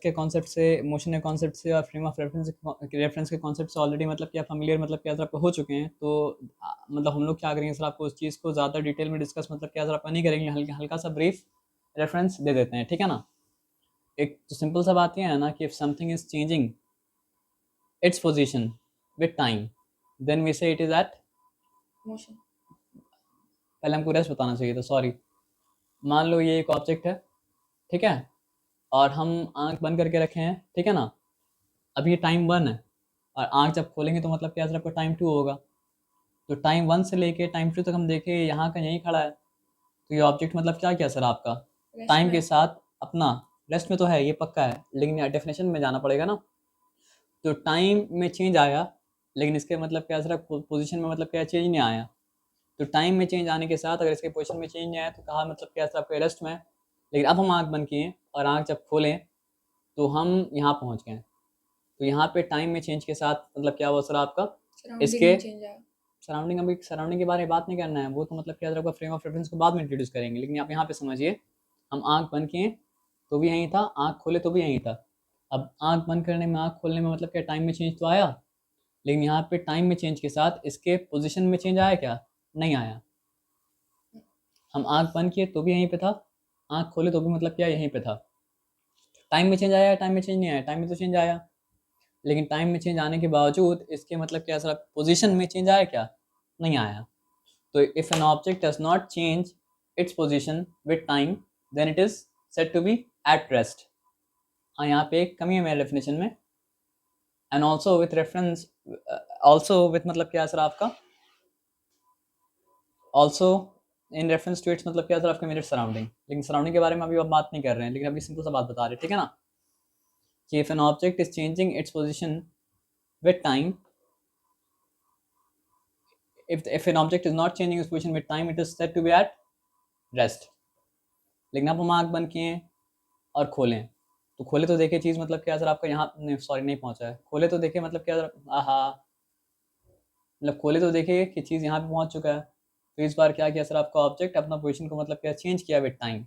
के कॉन्सेप्ट से, मोशन के कॉन्सेप्ट से और फ्रेम ऑफ रेफरेंस के कॉन्सेप्ट से ऑलरेडी मतलब क्या फैमिलियर मतलब क्या सर आपको हो चुके हैं। तो मतलब हम लोग क्या करेंगे सर, आपको उस चीज़ को ज़्यादा डिटेल में डिस्कस मतलब क्या सर आपका नहीं करेंगे, हल्का हल्का सा ब्रीफ रेफरेंस दे देते हैं, ठीक है ना। एक तो सिंपल सा बात ये है ना कि if something is changing its position with time then we say it is at motion. पहले हमको रेस्ट बताना चाहिए था, सॉरी। मान लो ये एक ऑब्जेक्ट है, ठीक है, और हम आंख बंद करके रखे हैं, ठीक है ना। अब ये टाइम 1 है और आंख जब खोलेंगे तो मतलब क्या सर आपका टाइम 2 होगा। तो टाइम 1 से लेके टाइम 2 तक हम देखें यहाँ का यहीं खड़ा है, तो ये ऑब्जेक्ट मतलब क्या किया सर आपका रेस्ट टाइम में। के साथ अपना रेस्ट में तो है, ये पक्का है, लेकिन डेफिनेशन में जाना पड़ेगा ना। तो टाइम में चेंज आया, लेकिन इसके मतलब क्या सर पोजीशन में मतलब क्या चेंज नहीं आया। तो टाइम में चेंज आने के साथ अगर इसके पोजीशन में चेंज नहीं आया तो कहा मतलब क्या सर आपके रेस्ट में। लेकिन अब हम आँख बंद किए और आँख जब खोलें तो हम यहाँ पहुँच गए। तो यहाँ पे टाइम में चेंज के साथ मतलब क्या हुआ सर आपका सराउंडिंग इसके में चेंज आया। सराउंडिंग, अभी सराउंडिंग के बारे में बात नहीं करना है, वो तो मतलब क्या आपका फ्रेम ऑफ रेफरेंस को बाद में इंट्रोड्यूस करेंगे। लेकिन आप यहाँ पे समझिए, हम आँख बंद किए तो भी यहीं था, आँख खोले तो भी यहीं था। अब आँख बंद करने में आँख खोलने में मतलब क्या टाइम में चेंज तो आया, लेकिन यहाँ पे टाइम में चेंज के साथ इसके पोजीशन में चेंज आया क्या, नहीं आया। हम आँख बंद किए तो भी यहीं पे था, आँख खोले तो भी मतलब क्या यहीं पे था। टाइम में चेंज आया, टाइम में चेंज नहीं आया, टाइम में तो चेंज आया, लेकिन टाइम में चेंज आने के बावजूद इसके मतलब क्या सर पोजीशन में चेंज आया क्या, नहीं आया। तो if an object does not change its position with time then it is said to be at rest. हाँ, यहाँ पे एक कमी है मेरे डेफिनेशन में। And also with reference, also with मतलब क्या सर आपका also in reference to its मतलब क्या सर आपका इमीडिएट सराउंडिंग। लेकिन सराउंडिंग के बारे में अभी आप बात नहीं कर रहे हैं, लेकिन अभी सिंपल सा बात बता रहे हैं, ठीक है ना, कि if an object is changing its position with time, if an object is not changing its position with time it is said to be at rest। लेकिन अब हम आँख बंद किए और खोलें तो खोले तो देखिए चीज़ मतलब क्या सर आपका यहाँ नहीं, सॉरी नहीं पहुँचा है, खोले तो देखिए मतलब क्या सर आहा, मतलब खोले तो देखिए कि चीज़ यहाँ पे पहुँच चुका है। तो इस बार क्या किया सर आपका ऑब्जेक्ट अपना पोजीशन को मतलब क्या चेंज किया विद टाइम।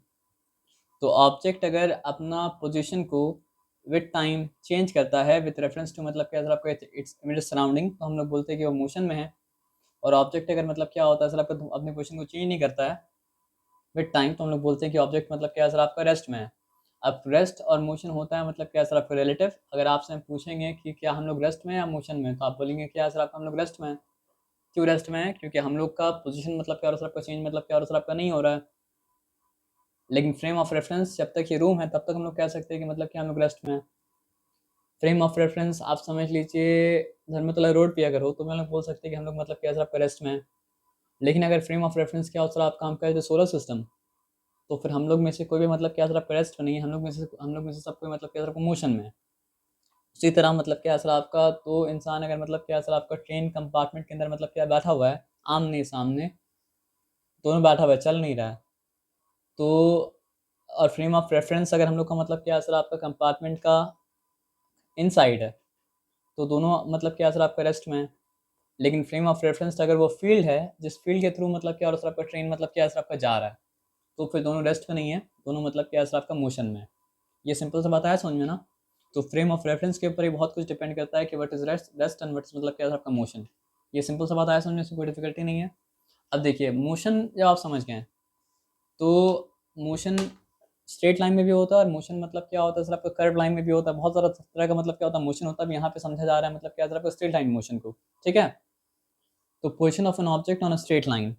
तो ऑब्जेक्ट अगर अपना पोजीशन को विद टाइम चेंज करता है विद रेफरेंस टू मतलब क्या सर आपका इट्स इमीडिएट सराउंडिंग, तो हम लोग बोलते हैं कि वो मोशन में है। और ऑब्जेक्ट अगर मतलब क्या होता है सर आपका अपने पोजीशन को चेंज नहीं करता है विद टाइम, तो हम लोग बोलते हैं कि ऑब्जेक्ट मतलब क्या सर आपका रेस्ट में है। अब रेस्ट और मोशन होता है मतलब क्या सर आपका रिलेटिव। अगर आपसे पूछेंगे कि क्या हम लोग रेस्ट में या मोशन में, तो आप बोलेंगे क्या सर आपका हम लोग रेस्ट में है। क्यों रेस्ट में है, क्योंकि हम लोग का पोजीशन मतलब क्या सर आपका चेंज मतलब क्या सर आपका नहीं हो रहा है। लेकिन फ्रेम ऑफ रेफरेंस जब तक ये रूम है तब तक हम लोग कह सकते हैं कि मतलब क्या हम लोग रेस्ट में है। फ्रेम ऑफ रेफरेंस आप समझ लीजिए धर्मतला रोड पे अगर हो तो मैं लोग बोल सकते हैं कि हम लोग मतलब क्या सर आपका रेस्ट में है। लेकिन अगर फ्रेम ऑफ रेफरेंस क्या हो सर आप काम करें तो सोलर सिस्टम, तो फिर हम लोग में से कोई भी मतलब क्या सर आपका रेस्ट में नहीं है, हम लोग में से सब कोई मतलब क्या सर आपका मोशन में है। उसी तरह मतलब क्या सर आपका तो इंसान अगर मतलब क्या सर आपका ट्रेन कंपार्टमेंट के अंदर मतलब क्या बैठा हुआ है, आमने सामने दोनों बैठा हुआ है, चल नहीं रहा है। तो और फ्रेम ऑफ रेफरेंस अगर हम लोग का मतलब क्या सर आपका कंपार्टमेंट का इनसाइड है, तो दोनों मतलब क्या सर आपका रेस्ट में है। लेकिन फ्रेम ऑफ रेफरेंस अगर वो फील्ड है जिस फील्ड के थ्रू मतलब क्या सर आपका ट्रेन मतलब क्या सर आपका जा रहा है, तो फिर दोनों रेस्ट में नहीं है, दोनों मतलब क्या सर आपका मोशन में है। ये सिंपल सा बताया समझ में ना। तो फ्रेम ऑफ रेफरेंस के ऊपर ही बहुत कुछ डिपेंड करता है कि what is rest rest and what is मतलब क्या है आपका मोशन। ये सिंपल सा बात आया समझने से कोई डिफिकल्टी नहीं है। अब देखिए मोशन जब आप समझ गए तो मोशन स्ट्रेट लाइन में भी होता है और मोशन मतलब क्या होता है सर आपका कर्व लाइन में भी होता है, बहुत सारा तरह का मतलब क्या होता है मोशन होता है। अब यहाँ पे समझा जा रहा है मतलब क्या सर आपका स्ट्रेट लाइन मोशन को, ठीक है। तो position of an object on a straight line,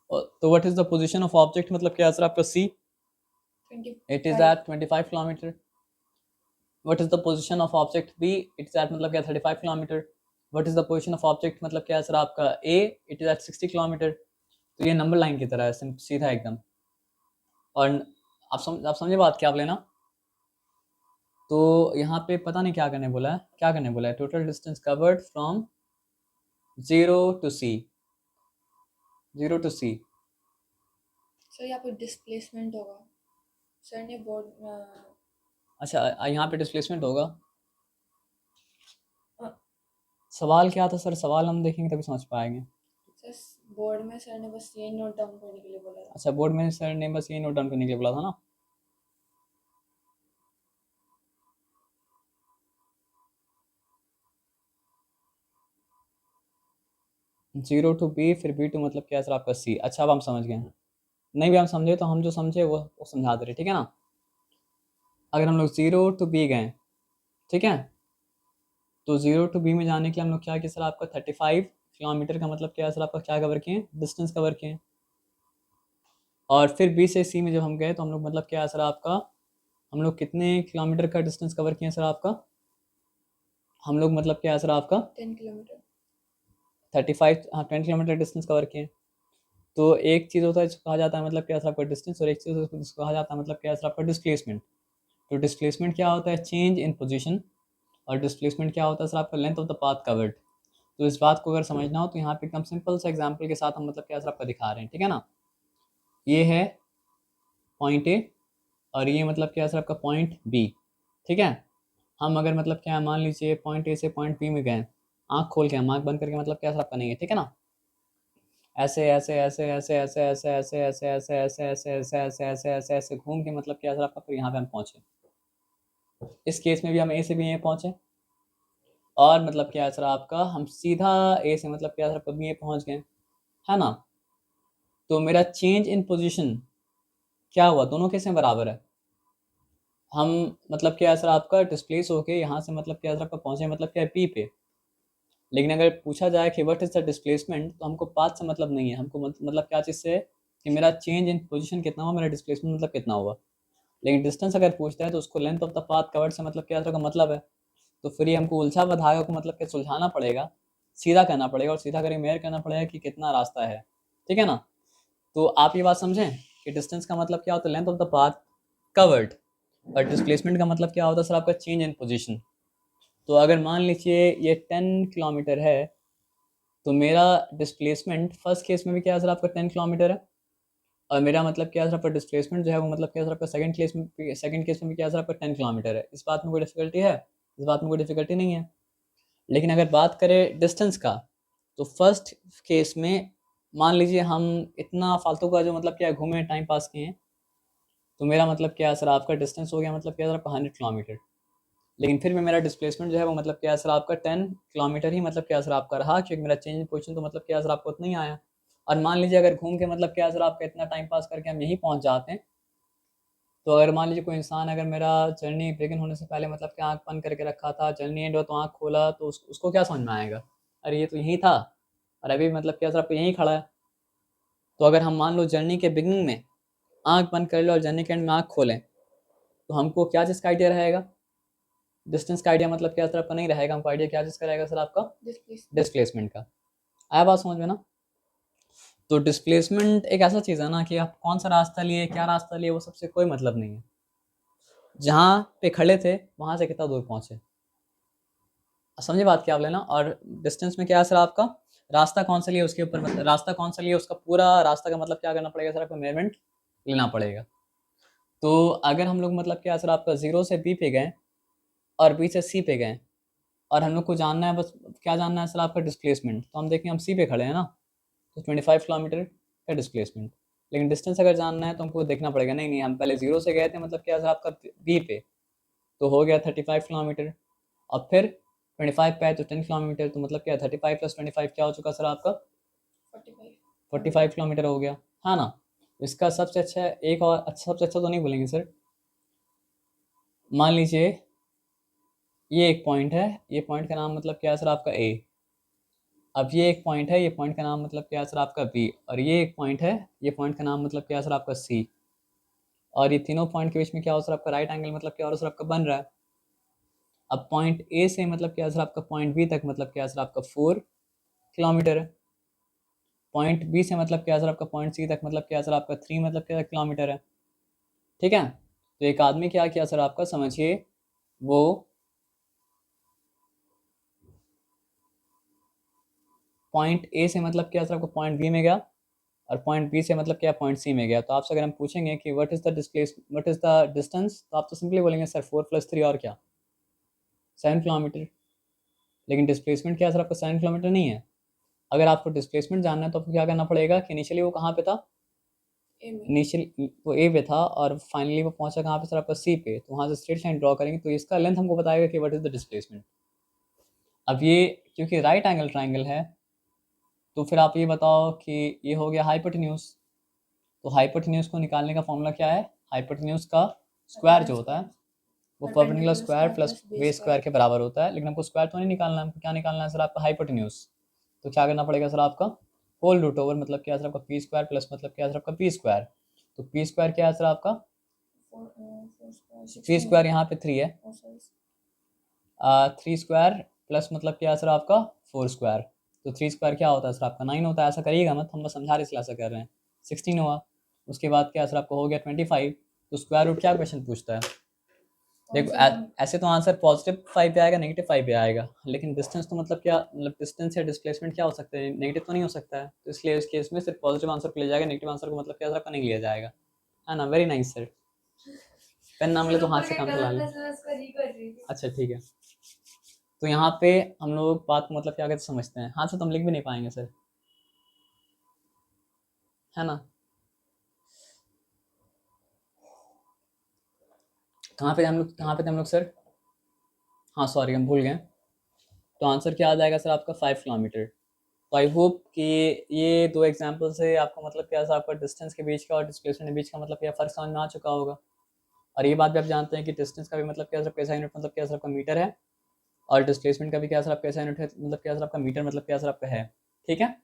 तो what is the position of object मतलब क्या सर आपका see, it is 25। At 25 kilometre. what is the position of object B, it's at मतलब क्या 35 kilometre. what is the position of object मतलब क्या है sir आपका A, it is at 60 kilometre. तो ये नंबर लाइन की तरह है, सीधा एकदम। और आप समझे बात क्या आप लेना। तो यहाँ पे पता नहीं क्या करने बोला है, क्या करने बोला है, total distance covered from zero to C, zero to C. Sir यहाँ पे डिस्प्लेसमेंट होगा। सर ने बोर्ड अच्छा यहाँ पे डिस्प्लेसमेंट होगा। सवाल क्या था सर, सवाल हम देखेंगे तभी समझ पाएंगे। सर बोर्ड में सर ने बस ये नोट डाउन करने के लिए बोला था। अच्छा बोर्ड में सर ने बस ये नोट डाउन करने के लिए बोला था ना। 0 टू बी, फिर बी टू मतलब क्या है सर आपका सी। अच्छा अब हम समझ गए। नहीं भी हम समझे तो हम जो समझे वो समझा दे रहे, ठीक है ना। अगर हम लोग 0 टू बी गए, ठीक है, तो 0 टू बी में जाने के लिए हम लोग क्या किया सर आपका 35 किलोमीटर का मतलब क्या है सर आपका क्या कवर किए, डिस्टेंस कवर किए। और फिर बी से सी में जब हम गए तो हम लोग मतलब क्या है सर आपका, हम लोग कितने किलोमीटर का डिस्टेंस कवर किए सर आपका, हम लोग मतलब क्या है सर आपका 10 किलोमीटर। 35, हाँ 20 किलोमीटर डिस्टेंस कवर किए। तो एक चीज़ होता है जिसको कहा जाता है मतलब क्या है सर आपका डिस्टेंस, और एक चीज़ होता है जिसको कहा जाता है मतलब क्या है सर आपका डिस्प्लेसमेंट। तो डिस्प्लेसमेंट क्या होता है, चेंज इन पोजीशन, और डिस्प्लेसमेंट क्या होता है सर आपका length of the path covered. तो इस बात को अगर समझना हो तो यहाँ पे एकदम सिंपल सा एग्जांपल के साथ हम मतलब क्या सर आपका दिखा रहे हैं, ठीक है ना। ये है पॉइंट ए, और ये मतलब क्या सर आपका पॉइंट बी, ठीक है। हम अगर मतलब क्या मान लीजिए पॉइंट ए से पॉइंट बी में गए, आँख खोल के, हम आँख बंद करके मतलब क्या सर आपका नहीं है, ठीक है ना, ऐसे ऐसे ऐसे ऐसे ऐसे ऐसे ऐसे ऐसे ऐसे ऐसे ऐसे ऐसे ऐसे ऐसे ऐसे ऐसे घूम के मतलब क्या सर आपका फिर यहाँ पे हम पहुँचे। इस केस में भी हम ए से भी ए पहुँचे, और मतलब क्या है सर आपका हम सीधा ए से मतलब क्या सर आपका बी ए पहुँच गए, है ना। तो मेरा चेंज इन पोजीशन क्या हुआ, दोनों केस में बराबर है। हम मतलब क्या है सर आपका डिस्प्लेस होके यहाँ से मतलब क्या है सर आपका पहुँचे मतलब क्या है पी पे। लेकिन अगर पूछा जाए कि व्हाट इज़ द डिस्प्लेसमेंट, तो हमको पाथ से मतलब नहीं है, हमको मतलब क्या चीज़ से, कि मेरा चेंज इन पोजीशन कितना हुआ, मेरा डिस्प्लेसमेंट मतलब कितना हुआ। लेकिन डिस्टेंस अगर पूछता है तो उसको length of the path covered से मतलब क्या है सर का मतलब है। तो फिर ये हमको उलझा हुआ धागा को मतलब क्या सुलझाना पड़ेगा, सीधा करना पड़ेगा, और सीधा करके मेयर करना पड़ेगा कि कितना रास्ता है, ठीक है ना। तो आप ये बात समझें कि डिस्टेंस का मतलब क्या होता है, length of the path covered, और डिस्प्लेसमेंट का मतलब क्या होता है सर आपका चेंज इन पोजीशन। तो अगर मान लीजिए ये 10 किलोमीटर है, तो मेरा डिस्प्लेसमेंट फर्स्ट केस में भी क्या है सर आपका 10 किलोमीटर है, और मेरा मतलब क्या है सर आपका डिस्प्लेसमेंट जो है वो मतलब क्या है सर आपका सेकंड केस में भी क्या है सर आपका 10 किलोमीटर है। इस बात में कोई डिफिकल्टी है, इस बात में कोई डिफिकल्टी नहीं है। लेकिन अगर बात करें डिस्टेंस का, तो फर्स्ट केस में मान लीजिए हम इतना फालतू का जो मतलब क्या घूमे टाइम पास किए, तो मेरा मतलब क्या है सर आपका डिस्टेंस हो गया मतलब क्या है सर आपका 100 किलोमीटर। लेकिन फिर भी मेरा डिस्प्लेसमेंट जो है वो मतलब क्या है सर आपका 10 किलोमीटर ही मतलब क्या है सर आपका रहा, क्योंकि मेरा चेंज इन पोजीशन तो मतलब क्या है सर आपको उतना ही आया। और मान लीजिए अगर घूम के मतलब क्या है सर आपका इतना टाइम पास करके हम यहीं पहुंच जाते हैं, तो अगर मान लीजिए कोई इंसान अगर मेरा जर्नी बिगिन होने से पहले मतलब क्या आँख बंद करके रखा था, जर्नी एंड हो तो आँख खोला, तो उसको क्या समझ में आएगा, अरे ये तो यहीं था, और अभी मतलब क्या सर आपको यहीं खड़ा है। तो अगर हम मान लो जर्नी के बिगिनिंग में आँख बंद कर ले और जर्नी के एंड में आँख खोलें, तो हमको क्या चीज़ का आइडिया रहेगा, डिस्टेंस का आइडिया मतलब क्या सर आपका नहीं रहेगा, हमको आइडिया क्या चीज़ का रहेगा सर आपका, डिस्प्लेसमेंट। डिस्प्लेसमेंट का। आया बात समझ में ना। तो डिस्प्लेसमेंट एक ऐसा चीज़ है ना कि आप कौन सा रास्ता लिए, क्या रास्ता लिए, वो सबसे कोई मतलब नहीं है। जहाँ पे खड़े थे वहाँ से कितना दूर पहुँचे, समझे बात क्या आप लेना। और डिस्टेंस में क्या है सर आपका, रास्ता कौन सा लिया उसके ऊपर, मतलब रास्ता कौन सा लिया उसका पूरा रास्ता का मतलब क्या करना पड़ेगा सर आपको, मेजरमेंट लेना पड़ेगा। तो अगर हम लोग मतलब क्या है सर आपका 0 से बी पे गए और बी से सी पे गए, और हम लोग को जानना है बस, क्या जानना है सर आपका डिस्प्लेसमेंट, तो हम देखें हम सी पे खड़े हैं ना, तो 25 किलोमीटर का डिस्प्लेसमेंट। लेकिन डिस्टेंस अगर जानना है तो हमको देखना पड़ेगा, नहीं नहीं हम पहले 0 से गए थे मतलब क्या सर आपका बी पे, तो हो गया 35 किलोमीटर, और फिर 25 पे आए तो 10 किलोमीटर, तो मतलब क्या 35 + 25 क्या हो चुका सर आपका 45। 45 किलोमीटर हो गया, हाँ ना। इसका सबसे अच्छा एक और अच्छा, सबसे अच्छा तो नहीं बोलेंगे सर, मान लीजिए ये एक पॉइंट है, ये पॉइंट का नाम मतलब क्या है सर आपका ए। अब ये एक पॉइंट है, ये पॉइंट का नाम मतलब क्या है सर आपका बी, और ये एक पॉइंट है, ये पॉइंट का नाम मतलब क्या है सर आपका सी। और ये तीनों पॉइंट के बीच में क्या हो सर आपका राइट एंगल मतलब क्या हो सर आपका बन रहा है। अब पॉइंट ए से मतलब क्या है सर आपका पॉइंट बी तक मतलब क्या है सर आपका 4 किलोमीटर है। पॉइंट बी से मतलब क्या है सर आपका पॉइंट सी तक मतलब क्या है सर आपका 3 मतलब क्या किलोमीटर है, ठीक है। तो एक आदमी क्या किया सर आपका, समझिए वो पॉइंट ए से मतलब क्या सर आपको पॉइंट बी में गया, और पॉइंट बी से मतलब क्या पॉइंट सी में गया। तो आपसे अगर हम पूछेंगे कि व्हाट इज द डिस्टेंस, तो आप तो सिंपली बोलेंगे सर 4 + 3 और क्या 7 किलोमीटर। लेकिन डिस्प्लेसमेंट क्या है सर आपका 7 किलोमीटर नहीं है। अगर आपको डिस्प्लेसमेंट जानना है तो आपको क्या करना पड़ेगा कि इनिशियली वो कहाँ पे था, ए में। इनिशियल वो ए पे था, और फाइनली वो पहुंचा कहाँ पे सर आपका सी पे, तो वहाँ से स्ट्रेट लाइन ड्रॉ करेंगे तो इसका लेंथ हमको बताएगा कि व्हाट इज द डिस्प्लेसमेंट। अब ये क्योंकि राइट एंगल ट्राइंगल है, तो फिर आप ये बताओ कि ये हो गया हाइपोटेन्यूज। तो हाइपोटेन्यूज को निकालने का फॉर्मूला क्या है? हाइपोटेन्यूज का स्क्वायर जो होता है वो perpendicular square plus base square के बराबर होता है, लेकिन हमको स्क्वायर तो नहीं निकालना है, हमको क्या निकालना है सर? आपका हाइपोटेन्यूज। तो क्या करना पड़ेगा सर? आपका होल रूट ओवर मतलब क्या सर? आपका पी स्क्वायर प्लस मतलब क्या सर? आपका पी स्क्वायर। तो पी स्क्वायर क्या है सर आपका? पी स्क्वायर यहाँ पे 3 है, 3 स्क्वायर प्लस मतलब क्या है सर? आपका 4 स्क्वायर। तो 3 स्क्वायर क्या होता है सर? आपका 9 होता है। ऐसा करिएगा मत, हम बस समझा रहे इसलिए ऐसा कर रहे हैं। 16 हुआ, उसके बाद क्या सर आपका हो गया 25। तो स्क्वायर रूट क्या क्वेश्चन पूछता है? देखो ऐसे तो आंसर पॉजिटिव 5 पे आएगा, नेगेटिव 5 पे आएगा, लेकिन डिस्टेंस तो मतलब क्या, मतलब डिस्टेंस या डिस्प्लेसमेंट क्या हो सकता है? नेगेटिव तो नहीं हो सकता है। तो इसलिए इस केस में सिर्फ पॉजिटिव आंसर को लिया जाएगा, नेगेटिव आंसर को मतलब क्या सर आपका नहीं लिया जाएगा, है ना? Very nice sir. पेन ना मिले तो हाथ से काम चला ले। अच्छा ठीक है। तो यहाँ पे हम लोग बात को मतलब क्या कहते समझते हैं, हाथ से तो हम लिख भी नहीं पाएंगे सर, है ना? कहाँ पे थे हम लोग सर? हाँ सॉरी, हम भूल गए। तो आंसर क्या आ जाएगा सर आपका? 5 किलोमीटर। तो आई होप कि ये दो एग्जाम्पल से आपको मतलब क्या सर आपका डिस्टेंस के बीच का और डिस्प्लेसमेंट के बीच का मतलब क्या फ़र्क समझ में आ चुका होगा। और ये बात भी आप जानते हैं कि डिस्टेंस का भी मतलब क्या सर कैसा यूनिट मतलब क्या सर आपका मीटर है, और डिस्प्लेसमेंट का भी क्या सर आपका कैसा यूनिट है मतलब क्या सर आपका मीटर मतलब क्या सर आपका है। ठीक है।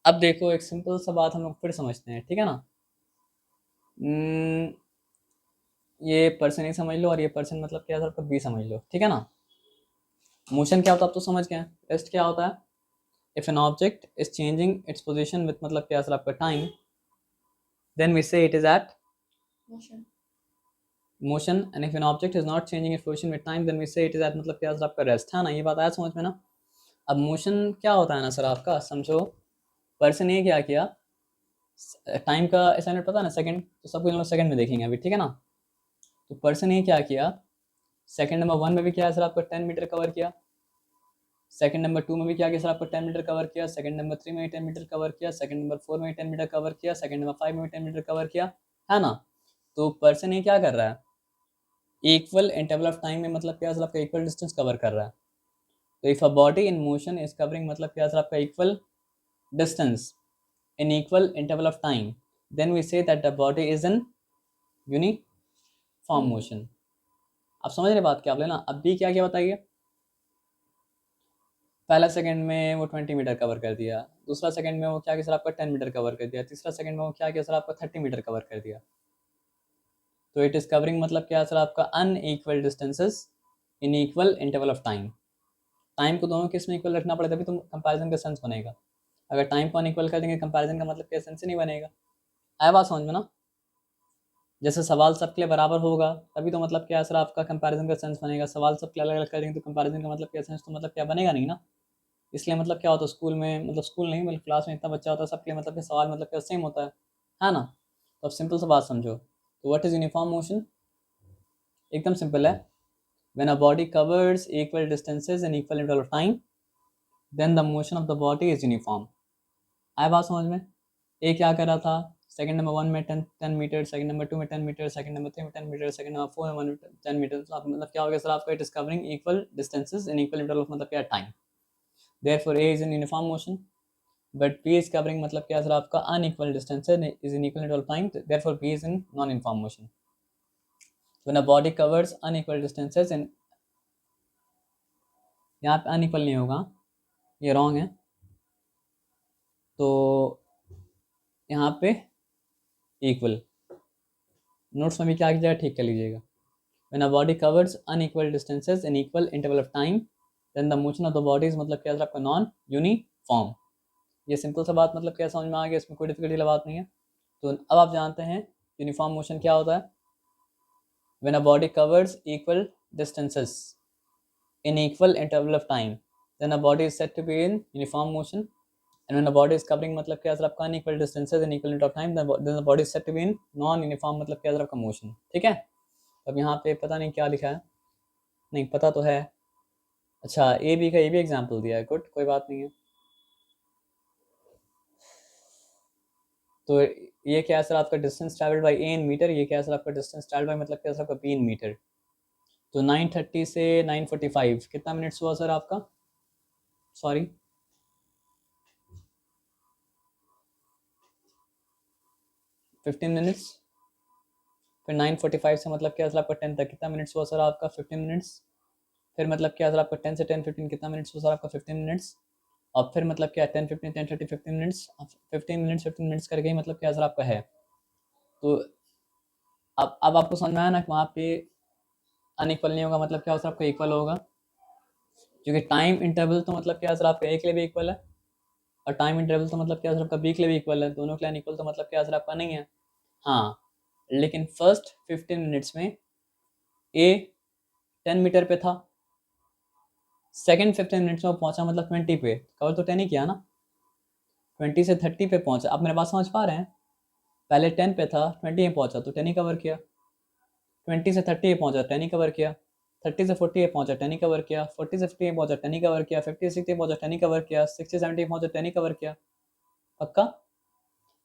अब देखो एक सिंपल सा बात हम लोग फिर समझते हैं, ठीक है ना? ये पर्सन ए समझ लो और ये पर्सन मतलब क्या सर आपका बी समझ लो, ठीक है ना? मोशन क्या होता है आप तो समझ गए। रेस्ट क्या होता है? If an object is changing its position with मतलब क्या सर आपका time, then we say it is at motion, and if an object is not changing its position with time, then we say it is at मतलब क्या sir आपका rest, है ना? ये बात आया समझ में ना? अब मोशन क्या होता है ना सर आपका, समझो पर्सन ए क्या किया, टाइम का ऐसा यूनिट पता है ना सेकंड, तो सब कुछ हम लोग सेकंड में देखेंगे अभी, ठीक है ना? तो पर्सन ए क्या किया, सेकंड नंबर 1 में भी क्या है सर आपका 10 मीटर कवर किया, सेकंड नंबर 2 में भी क्या किया सर आपको 10 मीटर कवर किया, सेकंड नंबर 3 में भी 10 मीटर कवर किया, सेकंड नंबर 4 में भी 10 मीटर कवर किया, सेकंड नंबर 5 में भी 10 मीटर कवर किया, है ना? तो पर्सन ये क्या कर रहा है, इक्वल इंटरवल ऑफ टाइम में मतलब क्या सर आपका इक्वल डिस्टेंस कवर कर रहा है। तो if a body in motion is covering मतलब क्या सर आपका equal distance in equal interval of time, then we say that the body is in uniform motion. आप समझ रहे बात क्या आप लेना? अब भी क्या क्या बताइए। पहला सेकंड में वो 20 मीटर कवर कर दिया, दूसरा सेकंड में वो क्या किया सर आपका 10 मीटर कवर कर दिया, तीसरा सेकंड में वो क्या किया सर आपका 30 मीटर कवर कर दिया। तो इट इज कवरिंग मतलब क्या सर आपका unequal distances in equal interval of time. Time को दोनों केस में इक्वल रखना पड़ेगा तभी तो कंपैरिजन का सेंस बनेगा। अगर टाइम को अनइक्वल कर देंगे कंपैरिजन का मतलब क्या सेंस ही नहीं बनेगा। आया बात समझ में ना? जैसे सवाल सबके लिए बराबर होगा तभी तो मतलब क्या सर आपका कंपैरिजन का सेंस बनेगा, सवाल सबके अलग अलग कर देंगे तो कंपैरिजन का मतलब क्या सेंस तो मतलब क्या बनेगा नहीं ना। इसलिए मतलब क्या होता है स्कूल में, मतलब स्कूल नहीं मतलब क्लास में इतना बच्चा होता है सबके लिए मतलब कि सवाल मतलब क्या सेम होता है ना? तो अब सिंपल सा बात समझो। तो व्हाट इज यूनिफॉर्म मोशन? एकदम सिंपल है। When a body covers equal distances in equal interval of time, then the motion of the body is uniform. आया बात समझ में? ए क्या कर रहा था, सेकंड नंबर 1 में 10 मीटर, सेकंड नंबर 2 में 10 मीटर, सेकंड नंबर 3 में 10 मीटर, सेकंड नंबर 4 में 10 मीटर। तो आप मतलब क्या हो गया सर आपका, it is covering equal distances in equal interval of मतलब क्या time, therefore A is in uniform motion. But P is covering मतलब क्या सर आपका unequal distance है, is in equal interval time, therefore P is in non-uniform motion. When a body covers unequal distances in, यहाँ पे unequal नहीं होगा, ये wrong है, तो यहाँ पे equal, नोट्स में भी क्या कीजिएगा ठीक कर लीजिएगा। When a body covers unequal distances in equal interval of time, then the motion of the body is मतलब क्या सर आपका non uniform। ये सिंपल सा बात मतलब क्या समझ में आ गया, इसमें कोई डिफिकल्टी बात नहीं है। तो अब आप जानते हैं यूनिफॉर्म मोशन क्या होता है। When a body covers equal distances in equal interval of time, then a body is said to be in uniform motion. And when a body is covering मतलब क्या सर आपका unequal distances in equal interval of time, then the body is said to be in non-uniform मतलब क्या sir आपका motion। ठीक है। अब यहाँ पे पता नहीं क्या लिखा है, नहीं पता तो है। अच्छा ए बी का ये भी एग्जाम्पल दिया है, गुड, कोई बात नहीं है। तो ये क्या है सर आपका distance travelled by A in metre, ये क्या है सर आपका डिस्टेंस ट्रैवल्ड बाय मतलब क्या सर आपका बी इन मीटर। तो 9:30 से 9:45 कितना मिनट्स हुआ सर आपका? सॉरी 15 मिनट्स, फिर 9:45 से मतलब क्या सर आपका 10 तक कितना मिनट्स हुआ सर आपका 15 मिनट्स, फिर मतलब क्या सर आपका 10 से 10:15 कितना मिनट्स हुआ सर आपका 15 मिनट्स, और फिर मतलब क्या 10:15 10:30 15 मिनट्स, 15 मिनट्स करके ही मतलब क्या सर आपका है। तो अब आपको समझ में आया ना कि वहाँ पे अनइक्वल नहीं होगा, मतलब क्या होगा सर आपका इक्वल होगा, क्योंकि टाइम इंटरवल तो मतलब क्या सर आपका ए के लिए भी इक्वल है, और टाइम इंटरवल तो मतलब क्या सर आपका बी के लिए भी इक्वल है, दोनों के लिए अनइक्वल तो मतलब क्या सर आपका नहीं है। हाँ, लेकिन फर्स्ट 15 मिनट्स में ए 10 मीटर पे था, सेकंड 15 मिनट्स में वो पहुंचा मतलब 20 पे, कवर तो 10 ही किया ना, 20 से 30 पे पहुंचा। आप मेरे बात समझ पा रहे हैं, पहले 10 पे था 20 पे पहुंचा तो 10 ही कवर किया, 20 से 30 पे पहुंचा 10 ही कवर किया, 30 से 40 पे पहुंचा 10 ही कवर किया, 40 से 50 पे पहुंचा 10 ही कवर किया, 50 से 60 पे पहुंचा 10 ही कवर किया, 60 70 पे पहुंचा 10 ही कवर किया। पक्का।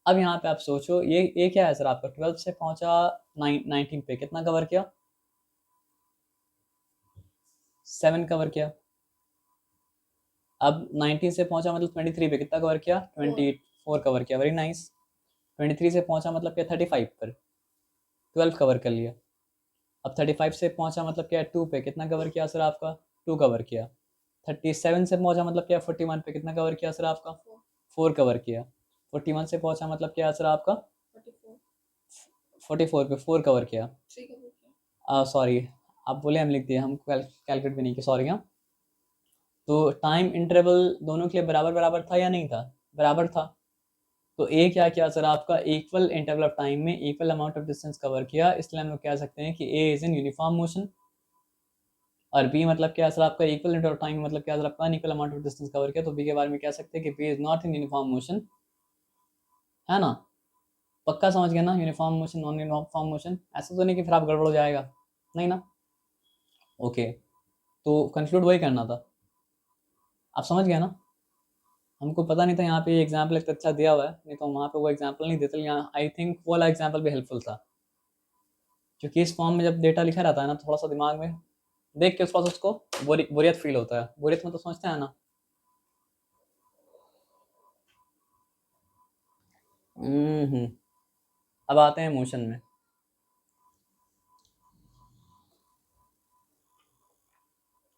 अब यहाँ पे आप सोचो, ये क्या है सर आपका 12 से पहुंचा 19 पे कितना कवर किया, 7 कवर किया। अब 19 से पहुंचा मतलब 23 पे कितना कवर किया, 24 कवर किया, वेरी नाइस। 23 से पहुंचा मतलब क्या 35 पर 12 कवर कर लिया। अब 35 से पहुंचा मतलब क्या 2 पे कितना कवर किया सर आपका, 2 कवर किया। 37 से पहुंचा मतलब क्या 41 पे कितना कवर किया सर आपका, 4 कवर किया। 41 से पहुंचा मतलब क्या सर आपका 44 पे 4 कवर किया। सॉरी, आप बोले हम लिख दिए, हम कैलकुलेट भी नहीं किया, सॉरी। हाँ, तो टाइम इंटरवल दोनों के लिए बराबर बराबर था या नहीं था, बराबर था। तो ए क्या किया सर आपका, इक्वल इंटरवल ऑफ टाइम में equal amount of distance cover किया, इसलिए हम लोग कह सकते हैं कि ए इज इन यूनिफॉर्म मोशन। और बी मतलब क्या सर आपका, इक्वल इंटरवल ऑफ टाइम मतलब क्या सर आपका unequal amount of distance cover किया, तो बी के बारे में कह सकते हैं कि B is not in uniform motion, है ना। पक्का समझ गया ना, uniform motion non uniform motion, ऐसा तो नहीं कि फिर आप गड़बड़ हो जाएगा, नहीं ना। ओके, तो कंक्लूड वही करना था, आप समझ गए ना। हमको पता नहीं था यहाँ पे एग्जाम्पल एक अच्छा दिया हुआ है, नहीं तो वहाँ पे वो एग्जाम्पल नहीं देते, यहाँ आई थिंक वो वाला एग्जाम्पल भी हेल्पफुल था, क्योंकि इस फॉर्म में जब डेटा लिखा रहता है ना, थोड़ा सा दिमाग में देख के उस प्रोसेस को बोरियत फील होता है, बोरियत में तो सोचते हैं ना। हम्म, अब आते हैं मोशन में।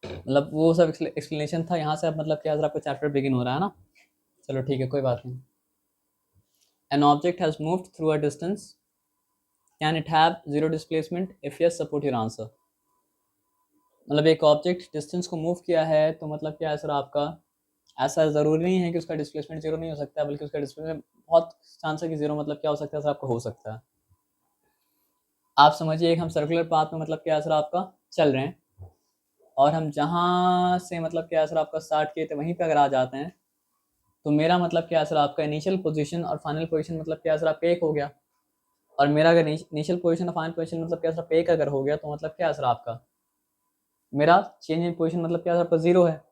मतलब वो सब एक्सप्लेनेशन था, यहाँ से अब मतलब क्या आपका चैप्टर बिगिन हो रहा है ना। चलो ठीक है, कोई बात नहीं। An object has moved through a distance, can it have zero displacement, if yes support your answer. मतलब एक ऑब्जेक्ट डिस्टेंस को मूव किया है तो मतलब क्या है सर आपका, ऐसा ज़रूरी नहीं है कि उसका डिस्प्लेसमेंट जीरो नहीं हो सकता, बल्कि उसका डिस्प्लेसमेंट बहुत चांस है कि जीरो मतलब क्या हो सकता है सर आपका, हो सकता है। आप समझिए एक हम सर्कुलर पाथ में मतलब क्या है सर आपका चल रहे हैं, और हम जहाँ से मतलब क्या है सर आपका स्टार्ट किए थे वहीं पे अगर आ जाते हैं, तो मेरा मतलब क्या है सर आपका इनिशियल पोजीशन और फाइनल पोजीशन मतलब क्या है सर आपका एक हो गया, और मेरा अगर इनिशियल पोजीशन और फाइनल पोजीशन मतलब क्या है सर आपका एक अगर हो गया, तो मतलब क्या है सर आपका, मेरा चेंज इन पोजीशन मतलब क्या है सर आपका जीरो है।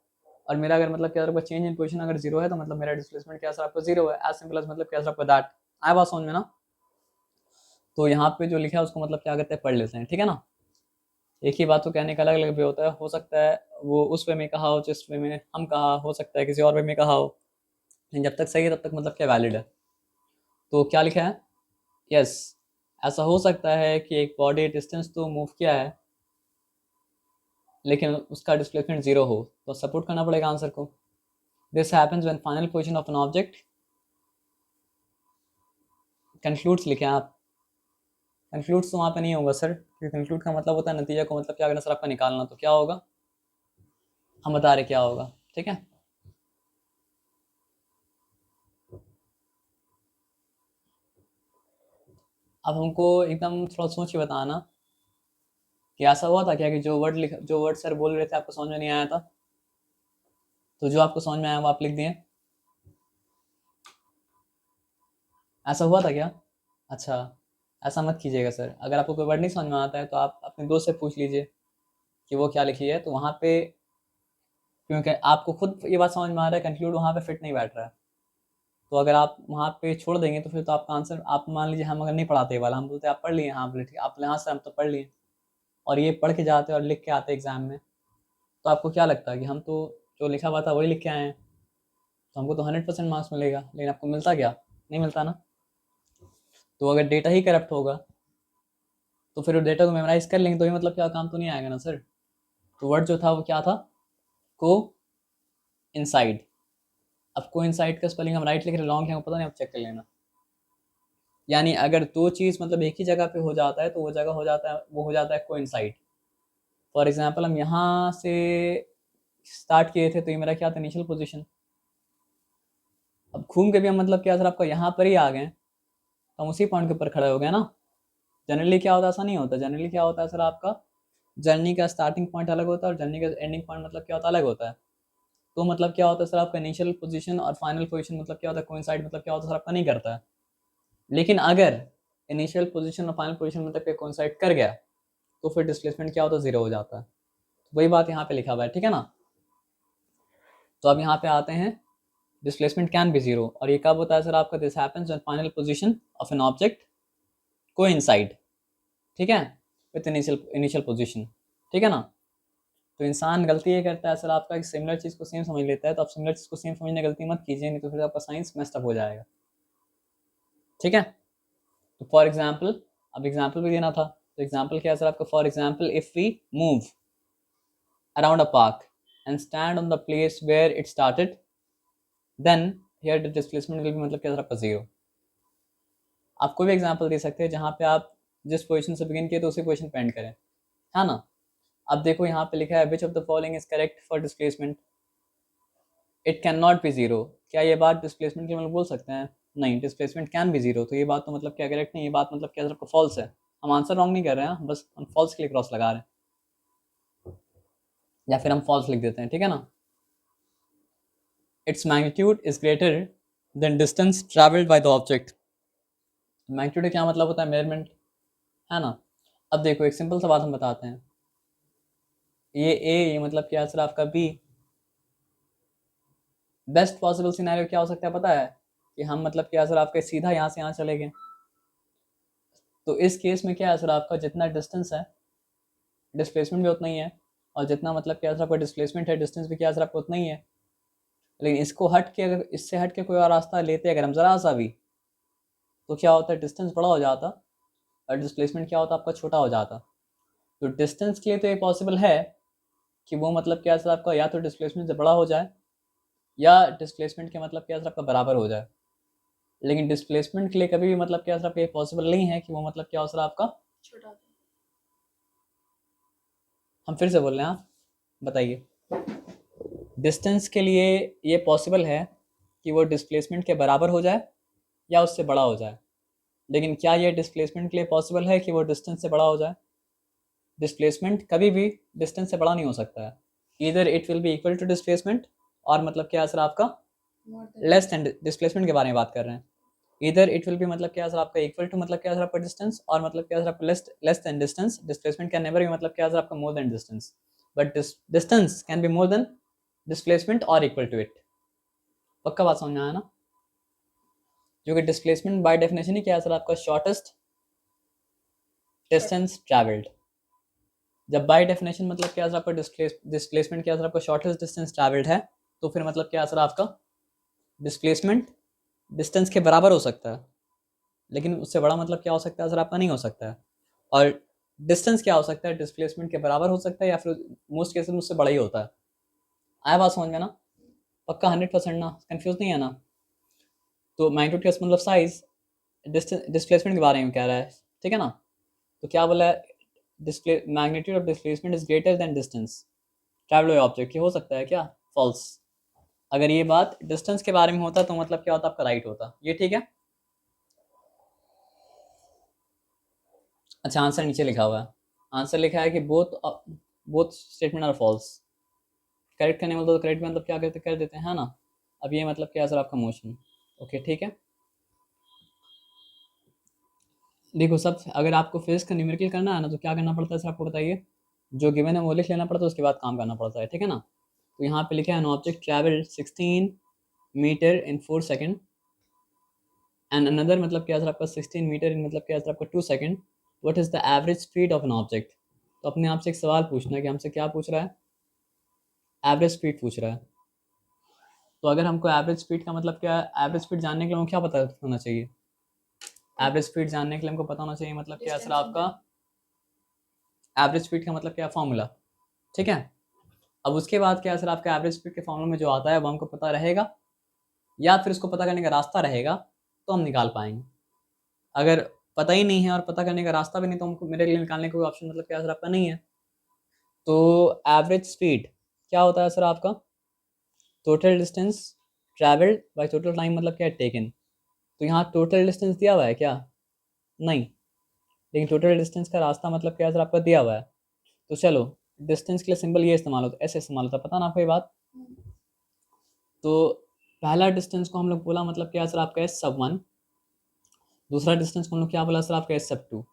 और मेरा अगर मतलब क्या सर आपका चेंज इन पोजीशन अगर जीरो है, तो मतलब मेरा डिस्प्लेसमेंट क्या सर आपका जीरो है, एज सिंपल एज मतलब क्या सर आपका दैट। आया बात समझ में ना। तो यहाँ पे जो लिखा है उसको मतलब क्या करते हैं, पढ़ लेते हैं, ठीक है ना। एक ही बात को कहने का अलग अलग वे होता है, हो सकता है वो उस वे में कहा हो जिस वे में हम कहा, हो सकता है किसी और वे में कहा हो, लेकिन जब तक सही है तब तक मतलब क्या वैलिड है। तो क्या लिखा है, यस, ऐसा हो सकता है कि एक बॉडी डिस्टेंस तो मूव किया है, लेकिन उसका डिस्प्लेसमेंट जीरो हो, तो सपोर्ट करना पड़ेगा आंसर को। This happens when final position of an object concludes, लिखे आप। कंक्लूड्स तो वहाँ पे नहीं होगा सर, क्योंकि कंक्लूड का मतलब होता है नतीजा को मतलब क्या करना सर आपका निकालना, तो क्या होगा, हम बता रहे क्या होगा, ठीक है। अब हमको एकदम थोड़ा सोच के बताना कि ऐसा हुआ था क्या कि जो वर्ड सर बोल रहे थे आपको समझ में नहीं आया था, तो जो आपको समझ में आया वो आप लिख दिए, ऐसा हुआ था क्या। अच्छा, ऐसा मत कीजिएगा सर, अगर आपको कोई वर्ड नहीं समझ में आता है तो आप अपने दोस्त से पूछ लीजिए कि वो क्या लिखी है, तो वहाँ पे, क्योंकि आपको खुद ये बात समझ में आ रहा है कंक्लूड वहाँ पे फिट नहीं बैठ रहा है, तो अगर आप वहाँ पे छोड़ देंगे तो फिर तो आपका आंसर, आप मान लीजिए हम अगर नहीं पढ़ाते ये वाला, हम बोलते आप पढ़ लिए, हाँ बोले ठीक, आप यहाँ से हम तो पढ़ लिए, और ये पढ़ के जाते और लिख के आते एग्जाम में, तो आपको क्या लगता है कि हम तो जो लिखा हुआ था वही लिख के आए हैं, तो हमको तो 100% मार्क्स मिलेगा, लेकिन आपको मिलता क्या, नहीं मिलता ना। तो अगर डेटा ही करप्ट होगा तो फिर वो डेटा को मेमोराइज कर लेंगे तो ही मतलब क्या काम तो नहीं आएगा ना सर। तो वर्ड जो था वो क्या था, को इनसाइड। अब को इनसाइड का स्पेलिंग हम राइट लिख रहे लॉन्ग है पता नहीं, आप चेक कर लेना। यानी अगर दो चीज़ मतलब एक ही जगह पे हो जाता है तो वो जगह हो जाता है, वो हो जाता है को इनसाइड। फॉर एग्जाम्पल हम यहाँ से स्टार्ट किए थे तो ये मेरा क्या था, इनिशियल पोजीशन। अब घूम के भी हम मतलब क्या सर आपका यहाँ पर ही आ गए तो हम उसी पॉइंट के ऊपर खड़े हो गए ना। जनरली क्या होता है, ऐसा नहीं होता। जनरली क्या होता है सर, आपका जर्नी का स्टार्टिंग पॉइंट अलग होता है और जर्नी का एंडिंग पॉइंट मतलब क्या होता है, अलग होता है। तो मतलब क्या होता है सर, आपका इनिशियल पोजीशन और फाइनल पोजीशन मतलब क्या होता है, कोइंसाइड मतलब क्या होता है सर, आपका नहीं करता है। लेकिन अगर इनिशियल पोजीशन और फाइनल पोजीशन मतलब क्या कोइंसाइड कर गया तो फिर डिस्प्लेसमेंट क्या होता है, जीरो हो जाता है। तो वही बात यहाँ पे लिखा हुआ है, ठीक है ना। तो अब यहाँ पे आते हैं, डिस्प्लेसमेंट कैन बी जीरो, और ये कब होता है सर आपका, this happens when final position of an object coincide, ठीक है, विथ इनिशियल पोजीशन, ठीक है ना। तो इंसान गलती ये करता है सर आपका कि सिमिलर चीज़ को सेम समझ लेता है। तो आप सिमिलर चीज़ को सेम समझने गलती मत कीजिए, नहीं तो फिर आपका साइंस मेस्ड अप हो जाएगा, ठीक है। तो फॉर एग्जाम्पल, अब एग्जाम्पल भी देना था, तो एग्जाम्पल क्या है सर आपका, for example if we move around a park and stand on the place where it started then here the displacement will be मतलब क्या सर आपका जीरो। आप कोई भी एग्जाम्पल दे सकते हैं जहाँ पे आप जिस पोजीशन से बिगिन किए तो उसी पोजीशन पे एंड करें, है ना। अब देखो यहाँ पे लिखा है which of the following is correct for displacement, it can not be zero. क्या ये बात डिस्प्लेसमेंट की मतलब बोल सकते हैं, नहीं, डिस्प्लेसमेंट कैन बी जीरो। तो ये बात तो मतलब क्या करेक्ट नहीं, ये बात मतलब क्या आपका फॉल्स है। हम आंसर रॉन्ग नहीं कर रहे हैं, बस हम फॉल्स के लिए क्रॉस लगा रहे हैं, या फिर हम फॉल्स लिख देते हैं, ठीक है ना। Its magnitude is greater than distance travelled by the object. Magnitude क्या मतलब होता है, मेजरमेंट, है ना। अब देखो एक सिंपल सा बात हम बताते हैं, ये ए, ये मतलब क्या है सर आपका बी। बेस्ट पॉसिबल सिनेरियो क्या हो सकता है पता है, कि हम मतलब क्या सर आपका सीधा यहाँ से यहाँ चले गए। तो इस केस में क्या है सर आपका, जितना डिस्टेंस है डिस्प्लेसमेंट भी उतना ही है, और जितना मतलब क्या सर आपका डिस्प्लेसमेंट है डिस्टेंस भी क्या सर आपका उतना ही है। लेकिन इसको हट के, अगर इससे हट के कोई और रास्ता लेते अगर हम ज़रा सा भी, तो क्या होता है, डिस्टेंस बड़ा हो जाता और डिस्प्लेसमेंट क्या होता आपका छोटा हो जाता। तो डिस्टेंस के लिए तो ये पॉसिबल है कि वो मतलब क्या सर आपका या तो डिस्प्लेसमेंट से बड़ा हो जाए या डिस्प्लेसमेंट के मतलब क्या सर आपका बराबर हो जाए। लेकिन डिस्प्लेसमेंट के लिए कभी भी मतलब क्या सर आपका ये पॉसिबल नहीं है कि वो मतलब क्या हो सर आपका छोटा होता है। हम फिर से बोल रहे हैं, आप बताइए। डिस्टेंस के लिए ये पॉसिबल है कि वो डिस्प्लेसमेंट के बराबर हो जाए या उससे बड़ा हो जाए। लेकिन क्या ये डिस्प्लेसमेंट के लिए पॉसिबल है कि वो डिस्टेंस से बड़ा हो जाए। डिस्प्लेसमेंट कभी भी डिस्टेंस से बड़ा नहीं हो सकता है। इधर it will be equal to displacement, और मतलब क्या सर आपका More than less than displacement के बारे में बात कर रहे हैं। इधर इट विल बी मतलब क्या सर आपका इक्वल टू मतलब क्या सर आपका डिस्टेंस, और मतलब क्या सर आपका less than distance. Displacement can never be मतलब क्या सर आपका more than distance, but distance can be more than displacement और इक्वल टू इट। पक्का बात समझ में आया ना। जो कि डिस्प्लेसमेंट बाय डेफिनेशन ही क्या है सर आपका, शॉर्टेस्ट डिस्टेंस ट्रैवल्ड। जब बाय डेफिनेशन मतलब क्या सर आपका डिस्प्लेसमेंट क्या सर आपका शॉर्टेस्ट डिस्टेंस ट्रैवल्ड है, तो फिर मतलब क्या सर आपका डिस्प्लेसमेंट डिस्टेंस के बराबर हो सकता है, लेकिन उससे बड़ा मतलब क्या हो सकता है सर आपका, नहीं हो सकता है। और डिस्टेंस क्या हो सकता है, डिस्प्लेसमेंट के बराबर हो सकता है या फिर मोस्ट केसेस में उससे बड़ा ही होता है। आया बात समझ में ना, पक्का 100% ना, कंफ्यूज नहीं है ना। तो मैग्नीट्यूड का मतलब साइज डिस्प्लेसमेंट के बारे में कह रहा है, ठीक है ना। तो क्या बोला है, display magnitude of displacement is greater than distance travel by object. ये हो सकता है क्या, फॉल्स। अगर ये बात डिस्टेंस के बारे में होता तो मतलब क्या होता आपका राइट होता, ये ठीक है। अच्छा आंसर नीचे लिखा हुआ है, आंसर लिखा है कि both both statement are false. Correct करने मतलब तो करेक्ट मतलब क्या करते कर देते हैं, है ना। अब ये मतलब क्या सर आपका मोशन, ओके ठीक है। देखो सब, अगर आपको फिजिक्स का न्यूमेरिकल करना है ना तो क्या करना पड़ता है सर आपको बताइए, जो गिवन है वो लिख लेना पड़ता है, उसके बाद काम करना पड़ता है, ठीक है ना। तो यहाँ पे लिखा है an object travel 16 metre in 4 second and another मतलब क्या सर आपका 16 मीटर इन मतलब क्या सर आपका 2 second, what is the average speed of an object. तो अपने आप से एक सवाल पूछना है कि हमसे क्या पूछ रहा है, एवरेज स्पीड पूछ रहा है। तो अगर हमको एवरेज स्पीड का मतलब क्या है, एवरेज स्पीड जानने के लिए हमें क्या पता होना चाहिए, एवरेज स्पीड जानने के लिए हमको पता होना चाहिए मतलब क्या है सर Distance and आपका एवरेज स्पीड का मतलब क्या फॉर्मूला, ठीक है। अब उसके बाद क्या है सर आपका एवरेज स्पीड के फॉर्मूला में जो आता है वो हमको पता रहेगा, या फिर उसको पता करने का रास्ता रहेगा तो हम निकाल पाएंगे। अगर पता ही नहीं है और पता करने का रास्ता भी नहीं तो हमको मेरे लिए निकालने का कोई ऑप्शन मतलब क्या है सर आपका नहीं है। तो एवरेज स्पीड क्या होता है सर आपका total distance travelled bye total time मतलब क्या है टेकन। तो यहाँ टोटल डिस्टेंस दिया हुआ है क्या, नहीं, लेकिन टोटल डिस्टेंस का रास्ता मतलब क्या है सर आपका दिया हुआ है। तो चलो डिस्टेंस के लिए सिंपल ये इस्तेमाल होता है, ऐसे इस्तेमाल होता है, पता ना आपको ये बात। तो पहला डिस्टेंस को हम लोग बोला मतलब क्या है सर आपका एस सब वन, दूसरा डिस्टेंस को हम लोग क्या बोला सर आपका एस सब टू,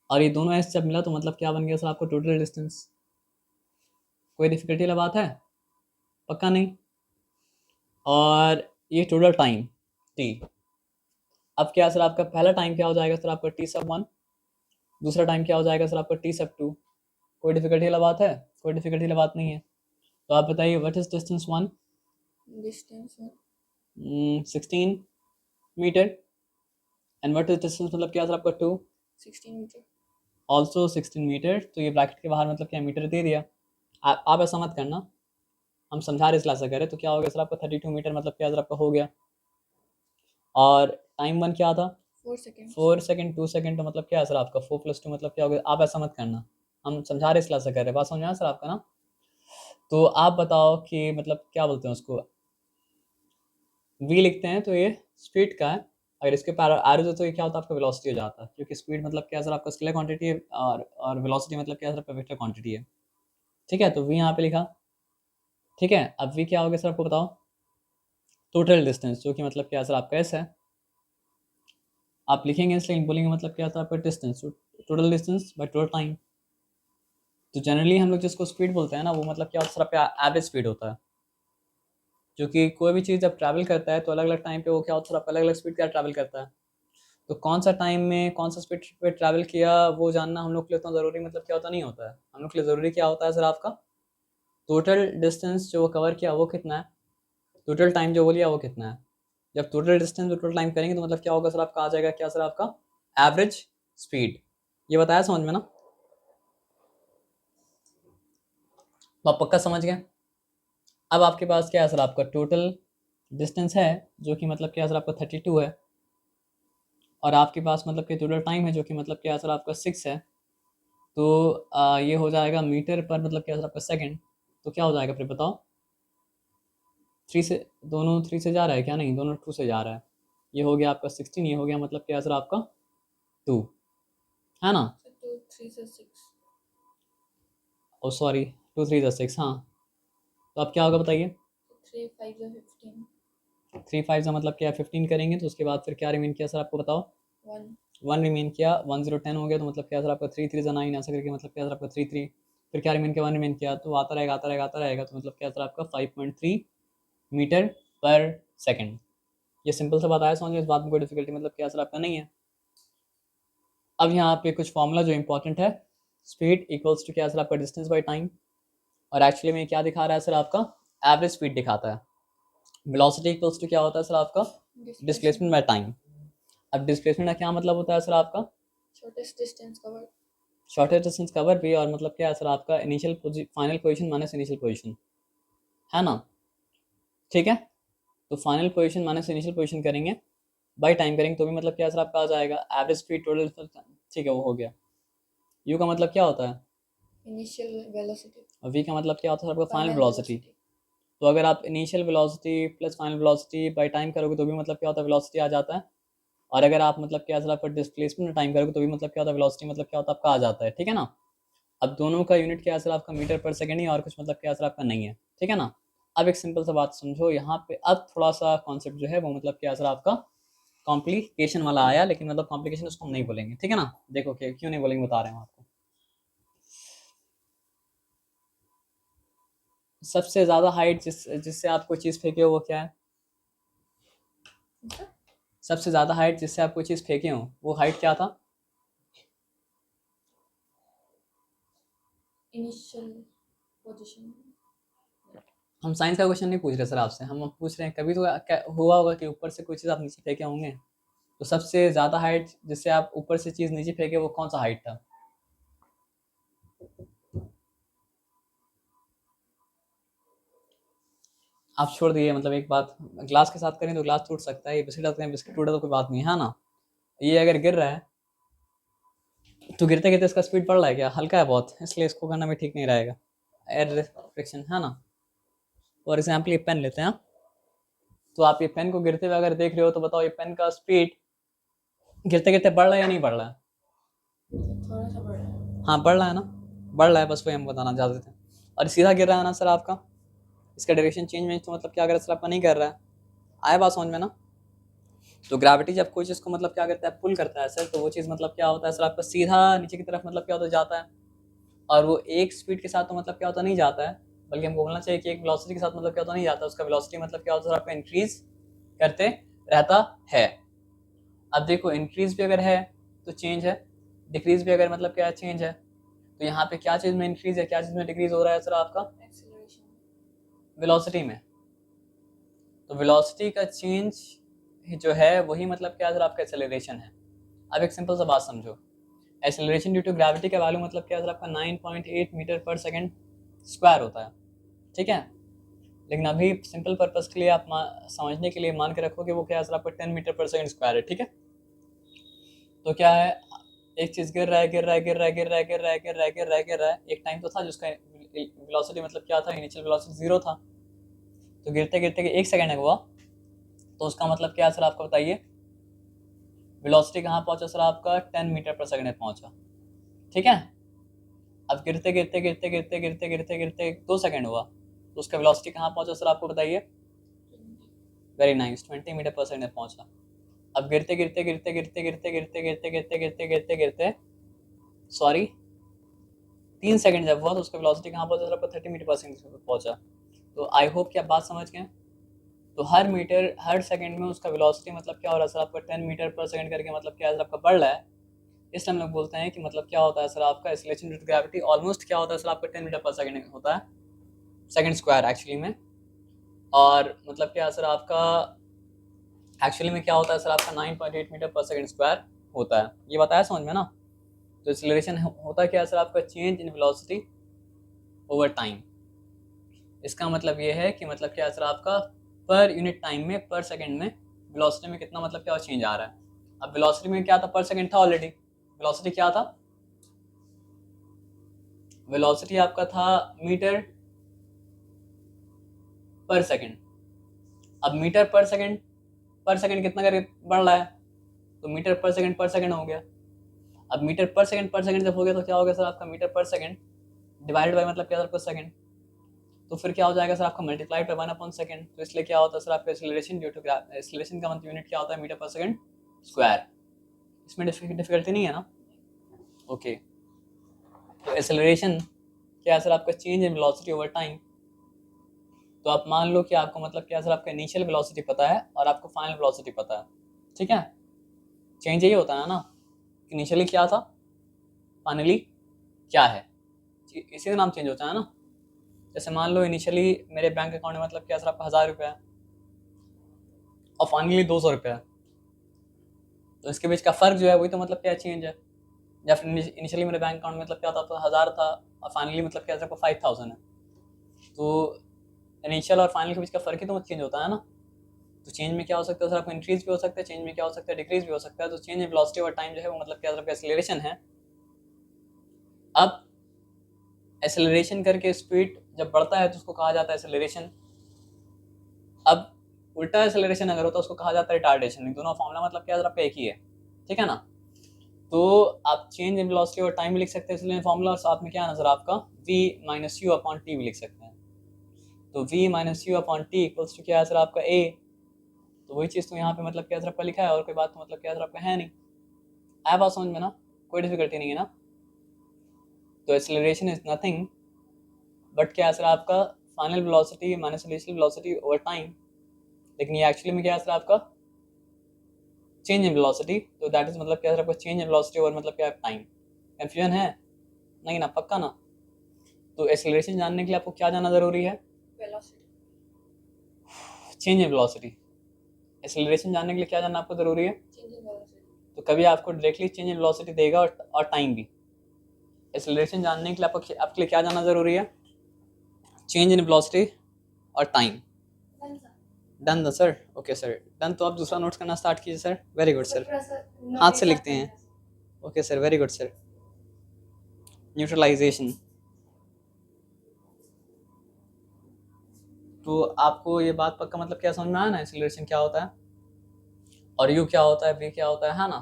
और ये दोनों एस जब मिला तो मतलब क्या बन गया सर आपको टोटल डिस्टेंस। कोई डिफिकल्टी वाला बात है, पक्का नहीं। और ये टोटल टाइम टी। अब क्या सर आपका पहला टाइम क्या हो जाएगा सर आपका टी सब वन, दूसरा टाइम क्या हो जाएगा सर आपका टी सब टू। कोई डिफिकल्टी वाला बात है, कोई डिफिकल्टी वाला बात नहीं है। तो आप बताइए what is distance one, distance 16 metre, and what is distance मतलब क्या सर आपका टू 16 meter. Also 16 metre. तो ये ब्रैकेट के बाहर मतलब क्या मीटर दे दिया। आप ऐसा मत करना, हम समझा रहे इस क्लास से करें। तो क्या हो गया सर आपका 32 मीटर मतलब क्या सर आपका हो गया। और टाइम वन क्या था 4 seconds. 4 सेकंड 2 सेकंड, तो मतलब क्या है सर आपका 4 + 2 मतलब क्या हो गया। आप ऐसा मत करना, हम समझा रहे इस क्लास से कर रहे, बात समझ में आया सर आपका ना। तो आप बताओ कि मतलब क्या बोलते हैं उसको, वी लिखते हैं तो ये स्पीड का है, अगर इसके ऊपर एरो दो तो ये क्या होता है आपका वेलोसिटी हो जाता है, क्योंकि स्पीड मतलब क्या सर आपका स्केलर क्वांटिटी है और वेलोसिटी मतलब क्या सर आपका वेक्टर क्वांटिटी है, ठीक है। तो वी यहाँ पे लिखा, ठीक है। अब वी क्या हो गया सर आपको बताओ टोटल डिस्टेंस, जो कि मतलब क्या सर आपका एस है। आप लिखेंगे इसलिए बोलेंगे मतलब क्या था आपका distance, total distance by total time. तो जनरली हम लोग जिसको स्पीड बोलते हैं ना वो मतलब क्या होता है सर आपका एवरेज स्पीड होता है, जो कि कोई भी चीज़ जब ट्रैवल करता है तो अलग अलग टाइम पे वो क्या होता है सर आपका अलग अलग स्पीड का ट्रैवल करता है। तो कौन सा टाइम में कौन सा स्पीड पे ट्रैवल किया वो जानना हम लोग के लिए उतना ज़रूरी मतलब क्या होता नहीं होता है। हम लोग के लिए ज़रूरी क्या होता है सर आपका टोटल डिस्टेंस जो वो कवर किया वो कितना है, टोटल टाइम जो वो लिया वो कितना है। जब टोटल डिस्टेंस टोटल टाइम करेंगे तो मतलब क्या होगा सर आपका आ जाएगा क्या सर आपका एवरेज स्पीड। ये बताया समझ में ना, तो आप पक्का समझ गए। अब आपके पास क्या है सर आपका टोटल डिस्टेंस है जो कि मतलब क्या है सर आपका 32 है, और आपके पास मतलब कि टोटल टाइम है जो कि मतलब क्या है सर आपका 6 है। तो ये हो जाएगा मीटर पर मतलब क्या है सर आपका सेकंड। तो क्या हो जाएगा फिर बताओ, 3 से दोनों 3 से जा रहा है क्या, नहीं दोनों 2 से जा रहा है। ये हो गया आपका 16, ये हो गया मतलब क्या है सर आपका 2, है ना। So 2 3 is 6. ओ सॉरी 2 3 6, हाँ। तो अब क्या होगा बताइए, 3 5 is 15. 3 5 का मतलब क्या है 15 करेंगे तो उसके बाद फिर क्या रिमेन किया सर आपको बताओ 1. 1 रिमेन किया, 1 0 10 हो गया। तो मतलब क्या सर आपका 3 3 9 ऐसा करके मतलब क्या सर आपका 3 3, फिर क्या रिमेन किया 1 रिमेन किया, तो आता रहेगा आता रहेगा आता रहेगा। तो मतलब क्या सर आपका 5.3 मीटर पर सेकंड। ये सिंपल सा बात आया समझ में, इस बात में कोई डिफिकल्टी मतलब क्या सर आपका नहीं है। अब यहाँ पे कुछ फॉर्मूला जो इंपॉर्टेंट है, स्पीड इक्वल्स टू क्या सर आपका डिस्टेंस बाई टाइम, और एक्चुअली में क्या दिखा रहा है सर आपका एवरेज स्पीड दिखाता है। वेलोसिटी इक्वल्स टू क्या होता है सर आपका Displacement. Displacement by time. अब डिस्प्लेसमेंट का क्या मतलब होता है सर आपका Shortest distance covered. Shortest distance cover भी, और मतलब क्या है सर आपका initial final position minus initial position, है ना, ठीक है। तो final position minus initial position करेंगे बाई टाइम करेंगे तो भी मतलब क्या सर आपका आ जाएगा एवरेज स्पीड टोटल, ठीक है वो हो गया। यू का मतलब क्या होता है, Initial velocity. और वी का मतलब क्या होता है सर आपका फाइनल Final वेलोसिटी। velocity. तो अगर आप initial velocity plus final velocity by time करोगे तो भी मतलब क्या होता है वेलोसिटी आ जाता है। और अगर आप मतलब क्या सर आपका डिस्प्लेसमेंट टाइम करोगे तो भी मतलब क्या होता है वेलोसिटी मतलब क्या होता है आपका आ जाता है, ठीक है ना। अब दोनों का यूनिट क्या सर आपका मीटर पर सेकंड ही, और कुछ मतलब क्या सर आपका नहीं है, ठीक है ना। अब एक सिंपल सा बात समझो यहाँ पे, अब थोड़ा सा कॉन्सेप्ट जो है वो मतलब क्या सर आपका कॉम्प्लिकेशन वाला आया, लेकिन मतलब कॉम्प्लिकेशन उसको हम नहीं बोलेंगे, ठीक है ना। देखो क्यों नहीं बोलेंगे बता रहे हैं आपको। सबसे ज्यादा हाइट जिससे आप कोई चीज फेंके हो वो क्या है, Okay. सबसे ज्यादा हाइट जिससे आप कोई चीज फेंके हो वो हाइट क्या था। Initial position. हम साइंस का क्वेश्चन नहीं पूछ रहे सर आपसे, हम पूछ रहे हैं कभी तो हुआ होगा कि ऊपर से कोई चीज आप नीचे फेंके होंगे, तो सबसे ज़्यादा हाइट जिससे आप ऊपर से चीज़ नीचे फेंके वो कौन सा हाइट था? आप छोड़ दिए, मतलब एक बात, ग्लास के साथ करें तो ग्लास टूट सकता है, ये बिस्किट डालते हैं बिस्किट टूटा तो कोई बात नहीं है ना। ये अगर गिर रहा है तो गिरते गिरते इसका स्पीड बढ़ रहा है क्या? हल्का है बहुत, इसलिए इसको करना भी ठीक नहीं रहेगा। एयर रिफ्लेक्शन है ना। फॉर एग्जाम्पल ये पेन लेते हैं, तो आप ये पेन को गिरते हुए अगर देख रहे हो तो बताओ ये पेन का स्पीड गिरते गिरते बढ़ रहा है या नहीं बढ़ रहा है? थोड़ा सा बढ़ रहा है। हाँ बढ़ रहा है ना, बढ़ रहा है, बस वही हम बताना चाहते थे। और सीधा गिर रहा है ना सर आपका, इसका डायरेक्शन चेंज तो मतलब क्या कर सर आपका नहीं कर रहा है। आया बात समझ में ना। तो ग्रेविटी जब कोई चीज़ को मतलब क्या करता है, पुल करता है सर, तो वो चीज़ मतलब क्या होता है सर आपका सीधा नीचे की तरफ मतलब क्या होता जाता है। और वो एक स्पीड के साथ तो मतलब क्या होता नहीं जाता है, बल्कि हमको बोलना चाहिए कि एक वेलोसिटी के साथ मतलब क्या होता नहीं जाता, उसका वेलोसिटी मतलब क्या होता है आपका इंक्रीज करते रहता है। अब देखो इंक्रीज भी अगर है तो चेंज है, डिक्रीज भी अगर मतलब क्या है चेंज है। तो यहाँ पे क्या चीज़ में इंक्रीज है, क्या चीज़ में डिक्रीज हो रहा है सर आपका? एक्सेलरेशन। वेलोसिटी में। तो वेलोसिटी का चेंज जो है वही मतलब क्या सर आपका एक्सेलरेशन है। अब एक सिंपल सा बात समझो, एक्सेलरेशन ड्यू टू ग्रेविटी का वैल्यू मतलब क्या सर आपका 9.8 मीटर पर सेकंड स्क्वायर होता है, ठीक है। लेकिन अभी सिंपल पर्पस के लिए आप समझने के लिए मान के रखो कि वो क्या है सर आपका 10 मीटर पर सेकंड स्क्वायर है, ठीक है। तो क्या है, एक चीज़ गिर रहा है गिर रहा है गिर रहा है गिर रहा है गिर रहा है गिर रहा है गिर रहा है गिर रहा है, एक टाइम तो था जिसका वेलोसिटी मतलब क्या था, इनिशियल वेलोसिटी 0 था। तो गिरते गिरते एक सेकंड है हुआ, तो उसका मतलब क्या है सर आपको बताइए, वेलोसिटी कहाँ पहुंचा सर आपका 10 मीटर पर सेकंड पहुंचा, ठीक है। अब गिरते गिरते गिरते गिरते गिरते गिरते गिरते 2 सेकंड हुआ, तो उसका वेलोसिटी कहाँ पहुंचा सर आपको बताइए? वेरी नाइस, 20 मीटर पर सेकंड पहुंचा। अब गिरते गिरते गिरते गिरते गिरते गिरते गिरते गिरते गिरते गिरते गिरते सॉरी 3 सेकंड जब हुआ तो उसका वेलोसिटी कहाँ पहुंचा सर आपका 30 मीटर पर सेकंड पहुंचा। तो आई होप कि आप बात समझ गए। तो हर मीटर हर सेकंड में उसका वेलोसिटी मतलब क्या हो रहा है सर आपका 10 मीटर पर सेकंड करके मतलब क्या है सर आपका बढ़ रहा है। इसलिए हम लोग बोलते हैं कि मतलब क्या होता है सर आपका acceleration due to gravity almost क्या होता है सर आपका 10 मीटर पर सेकंड होता है, सेकंड स्क्वायर एक्चुअली में। और मतलब क्या सर आपका एक्चुअली में क्या होता है सर आपका 9.8 मीटर पर सेकंड स्क्वायर होता है, ये बताया समझ में ना। तो एक्सेलरेशन होता क्या है सर आपका change in velocity over time. इसका मतलब ये है कि मतलब क्या है सर आपका पर यूनिट टाइम में पर सेकंड में वेलोसिटी में कितना मतलब क्या चेंज आ रहा है। अब वेलोसिटी में क्या था, पर सेकंड था ऑलरेडी, वेलोसिटी क्या था, वेलोसिटी आपका था मीटर पर सेकंड। अब मीटर पर सेकंड कितना करके बढ़ रहा है, तो मीटर पर सेकंड हो गया। अब मीटर पर सेकंड जब हो गया तो क्या हो गया सर आपका मीटर पर सेकंड डिवाइड बाय मतलब क्या सर आपका सेकंड, तो फिर क्या हो जाएगा सर आपका मल्टीप्लाइड बाय 1/सेकंड। तो इसलिए क्या होता है सर आपका एक्सेलरेशन ड्यू टू एक्सेलरेशन का मतलब यूनिट क्या होता है, मीटर पर सेकंड स्क्वायर। इसमें डिफिकल्टी नहीं है ना, ओके। तो एक्सेलरेशन क्या है सर आपका change in velocity over time. तो आप मान लो कि आपको मतलब क्या सर आपका इनिशियल वेलोसिटी पता है और आपको फाइनल वेलोसिटी पता है, ठीक है। चेंज यही होता है ना, इनिशियली क्या था, फाइनली क्या है, इसी का नाम चेंज होता है ना। जैसे मान लो इनिशियली मेरे बैंक अकाउंट में मतलब क्या सर आपका 1000 रुपया है और फाइनली 200 रुपया है, तो इसके बीच का फर्क जो है वही तो मतलब क्या चेंज है। या फिर इनिशियली मेरे बैंक अकाउंट में मतलब क्या था, तो 1000 था और फाइनली मतलब क्या आपको 5000 है, तो इनिशियल और फाइनल के बीच का फर्क ही तो चेंज होता है ना। तो चेंज में क्या हो सकता है सर आपको इंक्रीज भी हो सकता है, चेंज में क्या हो सकता है डिक्रीज भी हो सकता है। तो change in velocity over time जो है वो मतलब क्या आपका एक्सेलरेशन है। अब एक्सेलरेशन करके स्पीड जब बढ़ता है तो उसको कहा जाता है एक्सेलरेशन। अब उल्टा एक्सेलरेशन अगर होता है उसको कहा जाता है रिटार्डेशन। दोनों फॉर्मूला मतलब क्या आपका एक ही है, ठीक है ना। तो आप चेंज इन वेलोसिटी और टाइम लिख सकते हैं इसलिए फॉर्मूला, और साथ में क्या है ना सर आपका v minus U upon T भी लिख सकते हैं। तो v minus U upon T equals to क्या है सर आपका a। तो वही चीज़ तो यहाँ पे मतलब क्या सर आपका लिखा है, और कोई बात तो मतलब क्या सर आपका है नहीं। आया बात समझ में ना, कोई डिफिकल्टी नहीं है ना। तो एक्सेलरेशन इज नथिंग बट क्या है सर आपका final velocity minus initial velocity over time. लेकिन ये एक्चुअली में क्या है सर आपका चेंज इन वेलोसिटी। तो दैट इज मतलब क्या सर आपका चेंज इन वेलोसिटी ओवर मतलब क्या टाइम। कंफ्यूजन है नहीं ना, पक्का ना। तो एक्सेलरेशन जानने के लिए आपको क्या जानना जरूरी है, velocity. Change in velocity. Acceleration जानने के लिए क्या जानना आपको ज़रूरी है? Change in velocity. तो कभी आपको डायरेक्टली चेंज इन वेलोसिटी देगा और टाइम भी। एक्सेलरेशन जानने के लिए आपके लिए क्या जानना ज़रूरी है? चेंज इन वेलोसिटी और टाइम। डन ना सर? Okay sir, done. तो आप दूसरा नोट्स करना स्टार्ट कीजिए सर। वेरी गुड सर, हाथ से लिखते हैं। Okay sir, very good sir. Neutralisation, तो आपको ये बात पक्का मतलब क्या समझ में आया ना, एक्सेलरेशन क्या होता है और यू क्या होता है, वी क्या होता है ना।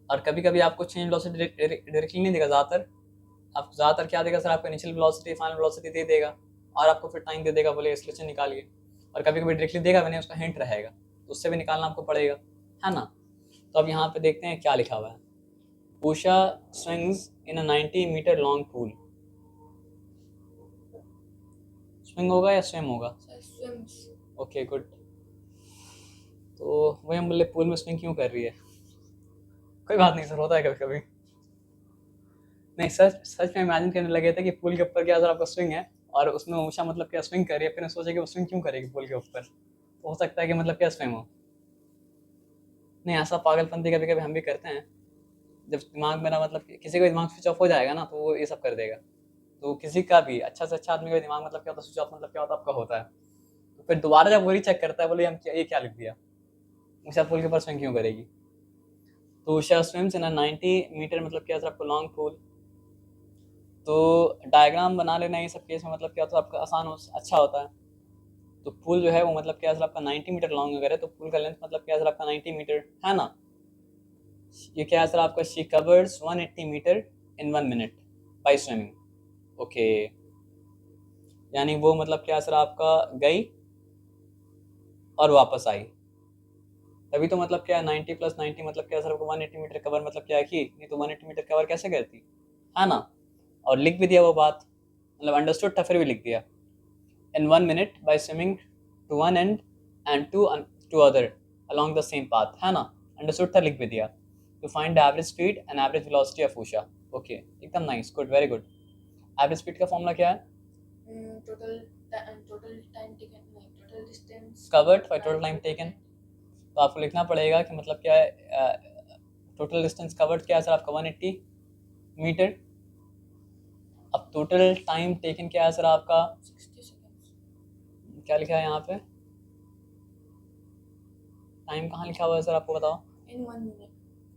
और कभी कभी आपको चेंज वेलोसिटी डायरेक्टली नहीं देगा, ज़्यादातर क्या देगा सर, आपको इनिशियल वेलोसिटी फाइनल वेलोसिटी दे देगा और आपको फिर टाइम दे देगा, बोले एक्सेलरेशन निकालिए। और कभी कभी डायरेक्टली देगा भी नहीं, उसका हिंट रहेगा, तो उससे भी निकालना आपको पड़ेगा, है ना। तो अब यहाँ पे देखते हैं क्या लिखा हुआ है। Usha swings in a 90-meter long pool. Swing होगा या स्विम होगा? स्विम्स। Okay good. तो वही हम बोले पूल में स्विंग क्यों कर रही है। कोई बात नहीं सर, होता है कभी कभी। नहीं सच में इमेजिन करने लगे थे कि पूल के ऊपर क्या सर आपका स्विंग है और उसमें उषा मतलब क्या स्विंग कर रही है, फिर सोचा कि वो स्विंग क्यों करेगी पूल के ऊपर, तो हो सकता है कि मतलब क्या स्विम हो। नहीं, ऐसा पागलपंती कभी कभी हम भी करते हैं, जब दिमाग मेरा मतलब किसी का दिमाग स्विच ऑफ हो जाएगा ना, तो वो ये सब कर देगा। तो किसी का भी अच्छा से अच्छा आदमी का दिमाग मतलब क्या होता है स्विच ऑफ, मतलब क्या होता है आपका होता है। तो फिर दोबारा जब वही चेक करता है, बोले हम ये क्या लिख दिया, उषा पूल के ऊपर स्विंग क्यों करेगी। तो उषा स्विम्स इन 90 मीटर मतलब क्या सर आपको लॉन्ग पूल। तो डायग्राम बना लेना ये सब केस में मतलब क्या होता है आपका आसान अच्छा होता है। तो पूल जो है वो मतलब क्या सर आपका 90 मीटर लॉन्ग अगर है, तो पूल का लेंथ मतलब क्या सर आपका 90 मीटर है ना। ये क्या है सर आपका, she covers 180 metre in 1 minute by swimming. Okay, यानी वो मतलब क्या सर आपका गई और वापस आई, तभी तो मतलब क्या 90 प्लस 90 मतलब क्या सर आपको 180 मीटर कवर मतलब क्या की, नहीं तो 180 मीटर कवर कैसे करती, है ना। और लिख भी दिया वो बात, मतलब अंडरस्टूड था फिर भी लिख दिया। In 1 minute by swimming to one and and to other along the same path, है ना। अंडरस्टूड था, लिख भी दिया। To find the average speed and average velocity of Usha. Okay, एकदम nice, good, very good. Average speed का formula क्या है? टोटल टाइम टेकन, नहीं, total distance covered by total time taken. तो आपको लिखना पड़ेगा कि मतलब क्या है, टोटल डिस्टेंस कवर्ड क्या है सर आपका 180 मीटर। अब टोटल टाइम टेकन क्या है सर आपका 60 सेकंड्स। क्या लिखा है यहाँ पे, टाइम कहाँ लिखा हुआ है सर आपको बताओ। इन 1 मिनट।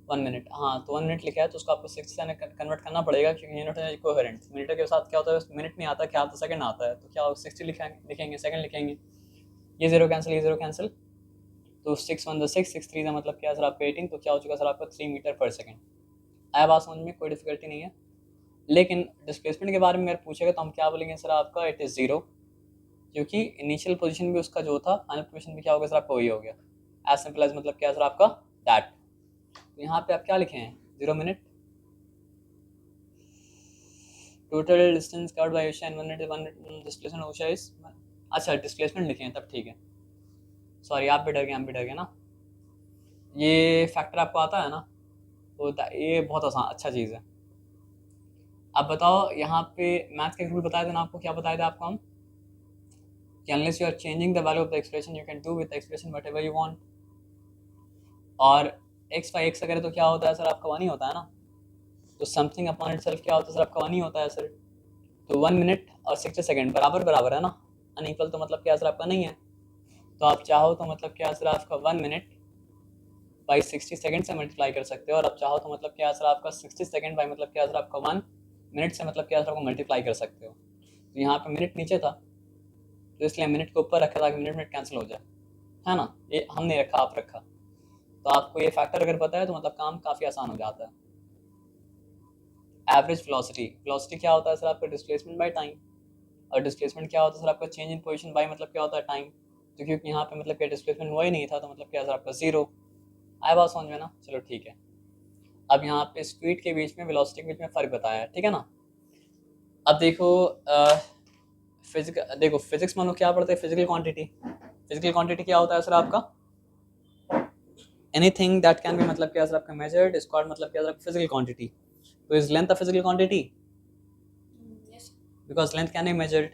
1 मिनट, हाँ तो 1 मिनट लिखा है, तो उसको आपको 60 से कन्वर्ट करना पड़ेगा, क्योंकि यूनिट है कोहेरेंट। मिनट के साथ क्या होता है, मिनट नहीं आता, क्या आता है सेकंड आता है, तो क्या 60 लिखेंगे सेकंड लिखेंगे, ये जीरो कैंसिल ये जीरो कैंसिल, तो 6 1 6 6 3 का मतलब क्या है सर आपका 18, तो क्या हो चुका सर आपका 3 मीटर पर सेकंड। आया बात समझ में, कोई डिफिकल्टी नहीं है। लेकिन डिस्प्लेसमेंट के बारे में अगर पूछेगा तो हम क्या बोलेंगे सर आपका इट इज़ जीरो, क्योंकि इनिशियल पोजीशन भी उसका जो था, फाइनल पोजीशन भी क्या हो गया सर आपका वही हो गया। एज सिंपल एज मतलब क्या है सर आपका दैट। तो यहाँ पे आप क्या लिखे हैं 0 minute, total distance covered bye Usha in 1 minute displacement Usha is, अच्छा डिस्प्लेसमेंट लिखे हैं तब ठीक है, सॉरी आप भी डर गए हम भी डर गए ना। ये फैक्टर आपको आता है ना, तो ये बहुत आसान अच्छा चीज़ है। अब बताओ यहाँ पे मैथ्स के रूल बताए थे ना आपको, क्या बताया था आपको हम, कि unless you are changing the value of the expression you can do with expression whatever you want. और x बाई एक्स अगर तो क्या होता है सर आपका 1 ही होता है ना, तो समथिंग अपॉन इट सेल्फ क्या होता है सर आपका 1 ही होता है सर। तो 1 मिनट और 60 सेकेंड बराबर बराबर है ना, अनइक्वल तो मतलब क्या सर आपका नहीं है। तो आप चाहो तो मतलब क्या सर आपका 1 मिनट बाई 60 सेकेंड से मल्टीप्लाई कर सकते हो, और आप चाहो तो मतलब क्या सर आपका 60 सेकेंड बाई मतलब क्या सर आपका 1 मिनट से मतलब क्या सर आपको मल्टीप्लाई कर सकते हो। तो यहाँ पे मिनट नीचे था, तो इसलिए मिनट को ऊपर रखा ताकि मिनट मिनट कैंसिल हो जाए, है ना। ये हमने रखा, आप रखा, तो आपको ये फैक्टर अगर पता है तो मतलब काम काफ़ी आसान हो जाता है। एवरेज वेलोसिटी, वेलोसिटी क्या होता है सर आपका डिस्प्लेसमेंट बाय टाइम, और डिस्प्लेसमेंट क्या होता है सर आपका चेंज इन पोजीशन बाय मतलब क्या होता है टाइम। तो क्योंकि यहाँ पे मतलब क्या डिस्प्लेसमेंट वही नहीं था, तो मतलब क्या सर आपका जीरो। आया बात समझ में ना, चलो ठीक है। अब यहाँ पे स्पीड के बीच में वेलोसिटी के बीच में फ़र्क बताया है, ठीक है ना। अब देखो देखो फिजिक्स मानो क्या पढ़ते हैं, फिजिकल क्वांटिटी। फिजिकल क्वांटिटी क्या होता है सर आपका, एनीथिंग दैट कैन बी मतलब क्या सर आपका मेजर्ड इज कॉल्ड मतलब क्या सर फिजिकल क्वांटिटी। तो is length a physical quantity, yes. Because length can be measured.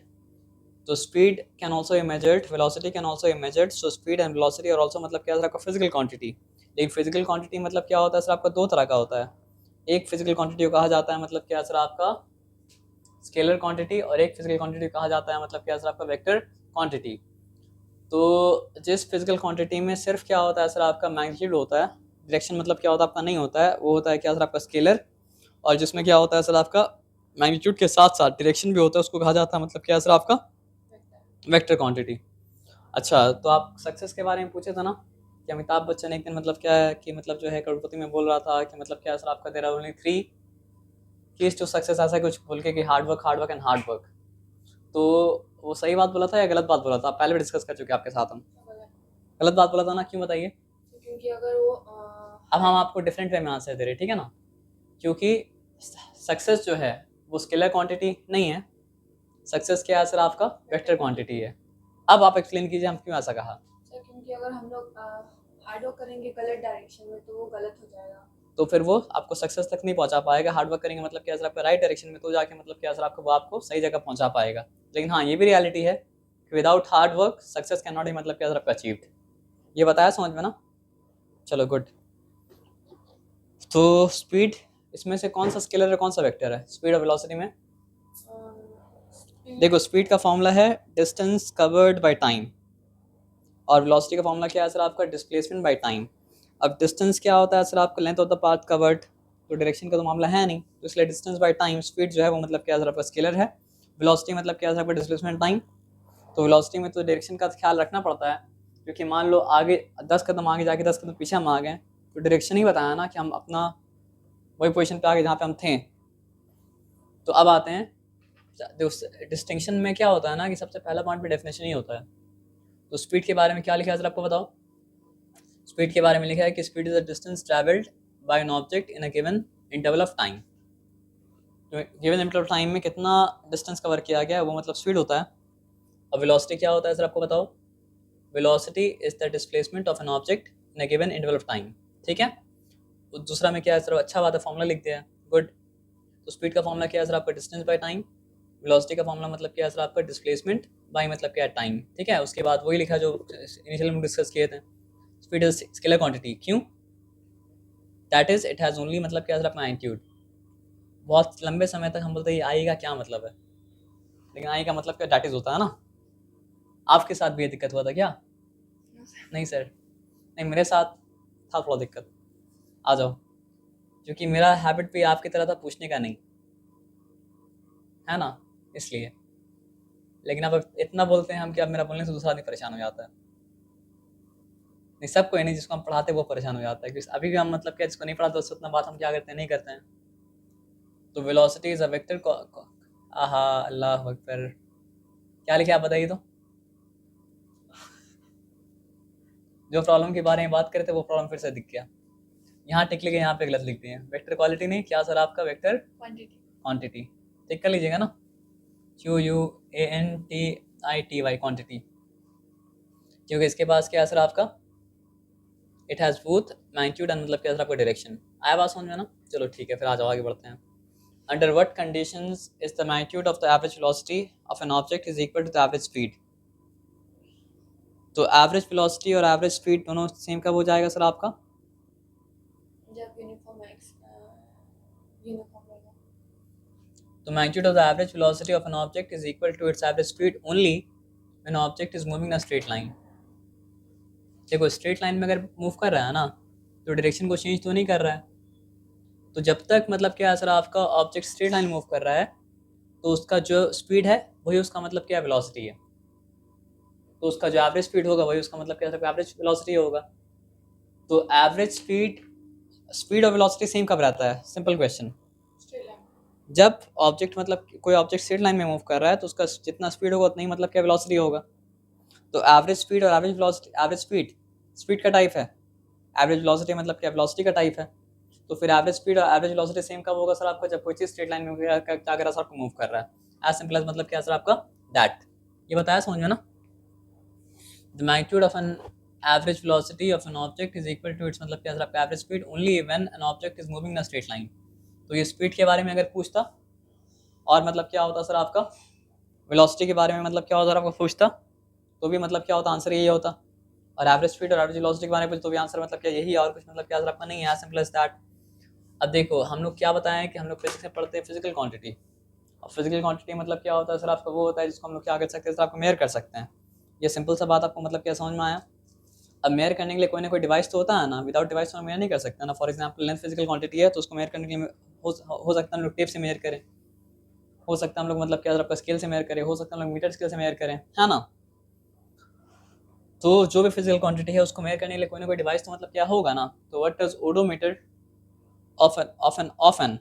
तो speed can also be measured, velocity can also be measured, so speed and velocity are also मतलब क्या है sir आपका physical quantity. लेकिन physical quantity मतलब क्या होता है सर आपका दो तरह का होता है, एक फिजिकल क्वांटिटी को कहा जाता है मतलब क्या सर आपका स्केलर क्वांटिटी, और एक फिजिकल क्वांटिटी कहा जाता है मतलब क्या सर आपका वेक्टर क्वांटिटी। तो जिस फिजिकल क्वांटिटी में सिर्फ क्या होता है सर आपका मैग्नीट्यूड होता है, डायरेक्शन मतलब क्या होता है आपका नहीं होता है, वो होता है क्या सर आपका स्केलर, और जिसमें क्या होता है सर आपका मैग्नीट्यूड के साथ साथ डायरेक्शन भी होता है, उसको कहा जाता है मतलब क्या सर आपका वेक्टर क्वांटिटी। अच्छा, तो आप सक्सेस के बारे में पूछे थे ना कि अमिताभ बच्चन एक दिन मतलब क्या है कि मतलब जो है करोड़पति में बोल रहा था कि मतलब क्या सर आपका there are only 3 keys to success, ऐसा कुछ बोल के कि hard work and hard work. तो वो सही बात बोला था या गलत बात बोला था? पहले भी डिस्कस कर चुके हैं आपके साथ हम। गलत बात बोला था ना, क्यों बताइए? क्योंकि अगर वो अब हम आपको डिफरेंट वे में आंसर दे रहे हैं, ठीक है ना? क्योंकि सक्सेस जो है वो स्केलर क्वांटिटी नहीं है, सक्सेस क्या है सर आपका वेक्टर क्वांटिटी है। अब आप एक्सप्लेन कीजिए हम क्यों ऐसा कहा। सर क्योंकि अगर हम लोग हार्ड वर्क करेंगे गलत डायरेक्शन में तो वो गलत हो जाएगा, तो फिर वो आपको सक्सेस तक नहीं पहुंचा पाएगा। हार्ड वर्क करेंगे मतलब क्या सर आपका राइट डायरेक्शन में, तो जाके मतलब क्या सर आपको वो आपको सही जगह पहुंचा पाएगा। लेकिन हाँ, ये भी रियलिटी है कि without hard work success can not ही मतलब क्या सर आपका अचीव्ड। ये बताया समझ में ना? चलो गुड। तो स्पीड, इसमें से कौन सा स्केलर है कौन सा वेक्टर है स्पीड और वेलोसिटी में? देखो, स्पीड का फॉर्मूला है डिस्टेंस कवर्ड बाय टाइम, और वेलोसिटी का फॉर्मूला क्या है सर आपका डिस्प्लेसमेंट बाय टाइम। अब डिस्टेंस क्या होता है सर आपका length of the path covered, तो डायरेक्शन का तो मामला है नहीं, तो इसलिए डिस्टेंस बाय टाइम, स्पीड जो है वो मतलब क्या सर आपका स्केलर है, वेलोसिटी मतलब क्या सर आपका डिस्प्लेसमेंट टाइम। तो वेलोसिटी में तो डायरेक्शन का ख्याल रखना पड़ता है, क्योंकि मान लो आगे 10 कदम आगे जाके 10 कदम पीछे हम आ गए, तो डायरेक्शन ही बताया ना कि हम अपना वही पोजीशन पे आ गए जहाँ पे हम थे। तो अब आते हैं डिस्टिंक्शन में, क्या होता है ना कि सबसे पहला पॉइंट पे डेफिनेशन ही होता है। तो स्पीड के बारे में क्या लिखा है सर आपको बताओ। स्पीड के बारे में लिखा है कि speed is the distance travelled bye an object in a given interval of time. तो गिवन इंटरवल ऑफ टाइम में कितना डिस्टेंस कवर किया गया है वो मतलब स्पीड होता है। और वेलोसिटी क्या होता है सर आपको बताओ। Velocity is the displacement of an object in a given interval of time. ठीक है। तो दूसरा में क्या है सर, अच्छा बात है, फॉर्मूला लिख दिया है, गुड। तो स्पीड का फॉर्मूला क्या है सर आपका डिस्टेंस बाय टाइम, वेलोसिटी का फॉर्मूला मतलब क्या है सर आपका डिस्प्लेसमेंट बाय मतलब क्या है टाइम। ठीक है। उसके बाद वही लिखा जो इनिशियल में डिस्कस किए थे, स्पीड इज स्केलर क्वांटिटी। क्यों? That is it has only मतलब क्या सर अपना मैग्नीट्यूड। बहुत लंबे समय तक हम बोलते हैं आई का क्या मतलब है, लेकिन आई का मतलब क्या दैट इज होता है ना। आपके साथ भी ये दिक्कत हुआ था क्या? नहीं सर, नहीं मेरे साथ था थोड़ा दिक्कत। आ जाओ, क्योंकि मेरा हैबिट भी आपकी तरह था पूछने का नहीं, है ना, इसलिए। लेकिन अब इतना बोलते हैं हम कि अब मेरा बोलने से दूसरा आदमी परेशान हो जाता है। नहीं, सबको नहीं, जिसको हम पढ़ाते हैं वो परेशान हो जाता है, क्योंकि अभी भी हम मतलब क्या जिसको नहीं पढ़ाते उससे उतना बात हम क्या करते हैं, नहीं करते हैं। तो वेलोसिटी इज अ वेक्टर। आहा, अल्लाह अकबर, क्या लिखे आप बताइए तो। जो प्रॉब्लम के बारे में बात करे थे वो प्रॉब्लम फिर से दिख गया। यहाँ टिक लिखे, यहाँ पे गलत लिख दिए। वेक्टर क्वालिटी नहीं, क्या सर आपका वेक्टर क्वांटिटी। क्वांटिटी। टिक कर लीजिएगा ना, QUANTITY क्वांटिटी, क्योंकि इसके पास क्या है सर आपका it has both magnitude and मतलब क्या सर आपका डायरेक्शन। आया बात समझ में ना? चलो ठीक है, फिर आ जाओ आगे बढ़ते हैं। Under what conditions is the magnitude of the average velocity of an object is equal to the average speed. तो एवरेज वेलोसिटी और एवरेज स्पीड दोनों सेम कब हो जाएगा सर आपका? जब यूनिफॉर्म होगा। The magnitude of the average velocity of an object is equal to its average speed only when an object is moving in a straight line. देखो, straight line में अगर मूव कर रहा है ना, तो डायरेक्शन को चेंज तो नहीं कर रहा है। तो जब तक मतलब क्या है सर आपका ऑब्जेक्ट स्ट्रेट लाइन मूव कर रहा है, तो उसका जो स्पीड है वही उसका मतलब क्या वेलोसिटी है। तो उसका जो एवरेज स्पीड होगा वही उसका मतलब क्या है एवरेज वेलोसिटी होगा। तो एवरेज स्पीड और वेलोसिटी सेम कब रहता है? Simple question. Straight line. जब ऑब्जेक्ट मतलब कोई ऑब्जेक्ट स्ट्रेट लाइन में मूव कर रहा है तो उसका जितना स्पीड होगा उतना ही मतलब क्या वेलोसिटी होगा। तो एवरेज स्पीड और एवरेज वेलोसिटी, एवरेज स्पीड का टाइप है, एवरेज वेलोसिटी मतलब क्या वेलोसिटी का टाइप है। तो फिर एवरेज स्पीड और एवरेज वेलोसिटी सेम कब होगा सर आपका? जब कोई चीज स्ट्रेट लाइन में क्या कर रहा है सर आपको मूव कर रहा है। एज सिंपल एज मतलब क्या सर आपका दैट। ये बताया समझ में ना? The magnitude of an average velocity of an object is equal to its मतलब क्या सर आपका average speed only when an object is moving in a straight line. तो ये स्पीड के बारे में अगर पूछता और मतलब क्या होता सर आपका वेलोसिटी के बारे में मतलब क्या होता है आपको पूछता तो भी मतलब क्या होता, आंसर यही होता। और एवरेज स्पीड और एवरेज वेलोसिटी के बारे में पूछता तो भी आंसर मतलब क्या यही है, और कुछ मतलब क्या आपका नहीं है, एज सिंपल एज दैट। अब देखो हम लोग क्या बताएं कि हम लोग फिजिक्स में पढ़ते हैं फिजिकल क्वांटिटी, और फिजिकल क्वांटिटी मतलब क्या होता है सर आपका, वो होता है जिसको हम लोग क्या कर सकते हैं सर, आपको मेयर कर सकते हैं। ये सिंपल सा बात आपको मतलब क्या समझ में आया। अब मेयर करने के लिए कोई ना कोई डिवाइस तो होता है ना, विदाउट डिवाइस तो हम मेयर नहीं कर सकते ना। For example length physical quantity है तो उसको मेयर करने के लिए हो सकता है हम लोग टेप से मेयर करें, हो सकता है हम लोग मतलब क्या आपका स्केल से मेयर करें, हो सकता है हम लोग मीटर स्केल से मेयर करें, है ना। तो जो भी फिजिकल क्वांटिटी है उसको मेयर करने के लिए कोई ना कोई डिवाइस तो मतलब क्या होगा ना। तो what is odometer of an,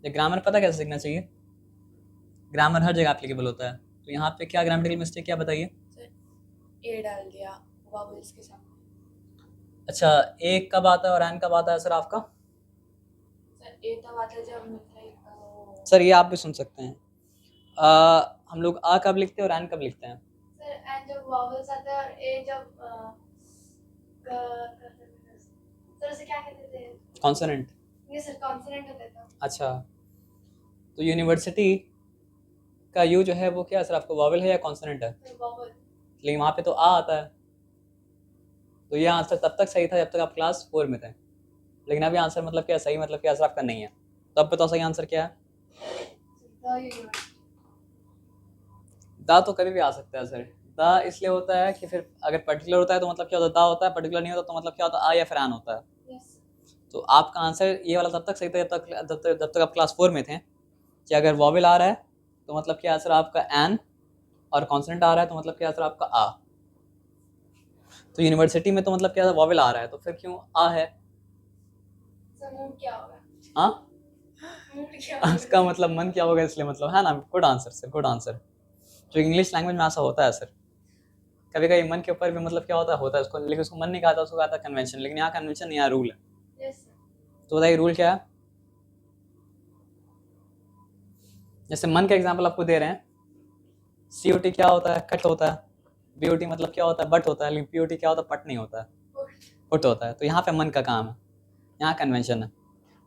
ये ग्रामर पता कैसे सीखना चाहिए, ग्रामर हर जगह एप्लीकेबल होता है। तो यहाँ पे क्या ग्रामेटिकल मिस्टेक क्या बताइए। ए डाल दिया वावल्स के सामने। अच्छा, ए कब आता है और एन कब आता है सर आपका। सर ए तब आता है जब मिथाइल। सर ये आप भी सुन सकते हैं, हम लोग आ कब लिखते हैं और एन कब लिखते हैं। सर एन जब वावल्स आता है और ए जब सर उसे क्या कहते थे, कॉन्सोनेंट। ये सर कॉन्सोनेंट होता था। अच्छा, तो यूनिवर्सिटी का यू जो है वो क्या है सर आपको, वावल है या कॉन्सोनेंट है। Sir vowel. लेकिन वहाँ पे तो आ आता है, तो ये आंसर तब तक सही था जब तक आप क्लास 4 में थे, लेकिन अभी आंसर मतलब क्या सही मतलब क्या सर आपका नहीं है। तो अब बताओ सही आंसर क्या है। दा तो कभी भी आ सकता है सर, दा इसलिए होता है कि फिर अगर पर्टिकुलर होता है तो मतलब क्या होता है दा होता है, पर्टिकुलर नहीं होता तो मतलब क्या होता है आ या फिर एन होता है। तो आपका आंसर ये वाला तब तक सही था जब तक आप क्लास 4 में थे, कि अगर वॉवेल आ रहा है तो मतलब क्या सर आपका एन, और कॉन्सोनेंट आ रहा है तो मतलब क्या सर आपका आ। तो यूनिवर्सिटी में तो मतलब क्या वॉवेल आ रहा है तो फिर क्यों आ है। क्या होगा, हाँ इसका मतलब मन क्या होगा, इसलिए मतलब है ना। Good answer sir, good answer. जो इंग्लिश लैंग्वेज में ऐसा होता है सर, कभी कभी मन के ऊपर भी मतलब क्या होता है उसको, लेकिन उसको मन नहीं कहा था, उसको कहा था कन्वेंशन, लेकिन यहाँ कन्वेंशन नहीं, यहाँ रूल है। तो बताइए रूल क्या है। जैसे मन का एग्जाम्पल आपको दे रहे हैं, COT क्या होता है, कट होता है। BOT मतलब क्या होता है, बट होता है। लेकिन POT क्या होता है, पट नहीं होता है, पुट होता है। तो यहाँ पे मन का काम है, यहाँ कन्वेंशन है।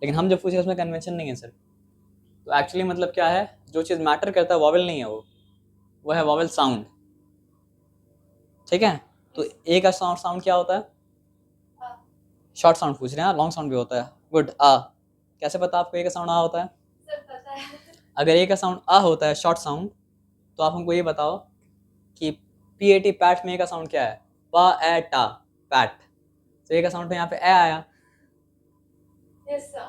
लेकिन हम जो पूछे उसमें कन्वेंशन नहीं है सर। तो एक्चुअली मतलब क्या है, जो चीज़ मैटर करता है वॉवेल नहीं है, वो है वॉवेल साउंड। ठीक है, तो ए का साउंड क्या होता है, शॉर्ट साउंड पूछ रहे हैं, लॉन्ग साउंड भी होता है। गुड, आ। कैसे पता आपको ए का साउंड आ होता है। सर पता है। अगर ए का साउंड आ होता है शॉर्ट साउंड, तो आप हमको ये बताओ कि PAT पैट में ए का साउंड क्या है, पा ए टा पैट। तो ए का साउंड तो यहाँ पे ए आया, यस सर।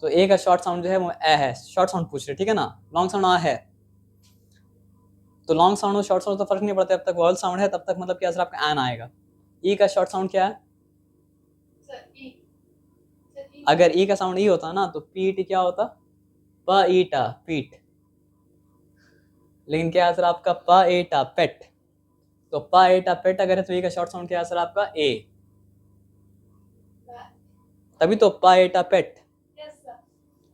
तो ए का शॉर्ट साउंड जो है वो ए है। शॉर्ट साउंड पूछ रहे ठीक है ना, लॉन्ग साउंड आ है। तो लॉन्ग साउंड और शॉर्ट साउंड तो फर्क नहीं पड़ता, जब तक वॉवल साउंड है तब तक मतलब क्या सर आपका एन आएगा। ई का शॉर्ट साउंड क्या है, सर ई। अगर ई का साउंड ई होता ना तो PET क्या होता, प ईटा पीट। लेकिन क्या है सर आपका प एटा पेट। तो प एटा पेट अगर है तो ई का शॉर्ट साउंड क्या है सर आपका ए, तभी तो प एटा पेट।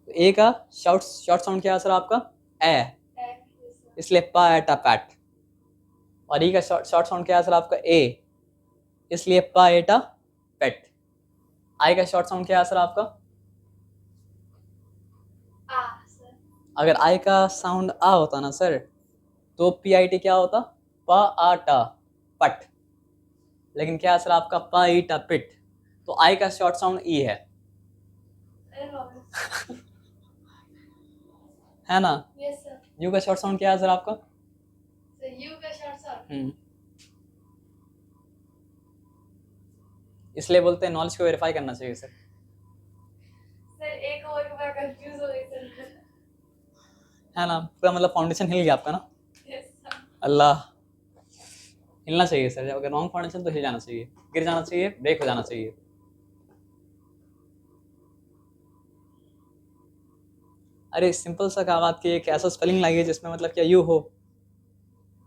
तो ए का शॉर्ट साउंड क्या है सर आपका ए, इसलिए प एटा पैट। और ई का शॉर्ट साउंड क्या है सर आपका ए, इसलिए प एटा पेट। आई का शॉर्ट साउंड क्या है सर आपका, आ सर। अगर आई का साउंड आ होता ना सर तो PIT क्या होता, प आटा पट। लेकिन क्या है सर आपका प ईटा पिट। तो आई का शॉर्ट साउंड ई है है ना। Yes sir. यू का शॉर्ट साउंड क्या है सर आपका, सर यू का शॉर्ट साउंड। इसलिए बोलते हैं नॉलेज को वेरीफाई करना चाहिए सर। सर एक और मैं कंफ्यूज हो गई सर। है ना, पूरा मतलब फाउंडेशन हिल गया आपका ना। Yes sir. अल्लाह, हिलना चाहिए सर, अगर रॉन्ग फाउंडेशन तो हिल जाना चाहिए, गिर जाना चाहिए, ब्रेक हो जाना चाहिए। अरे सिंपल सा कहा बात की, एक ऐसा स्पेलिंग लाइए जिसमें मतलब क्या यू हो,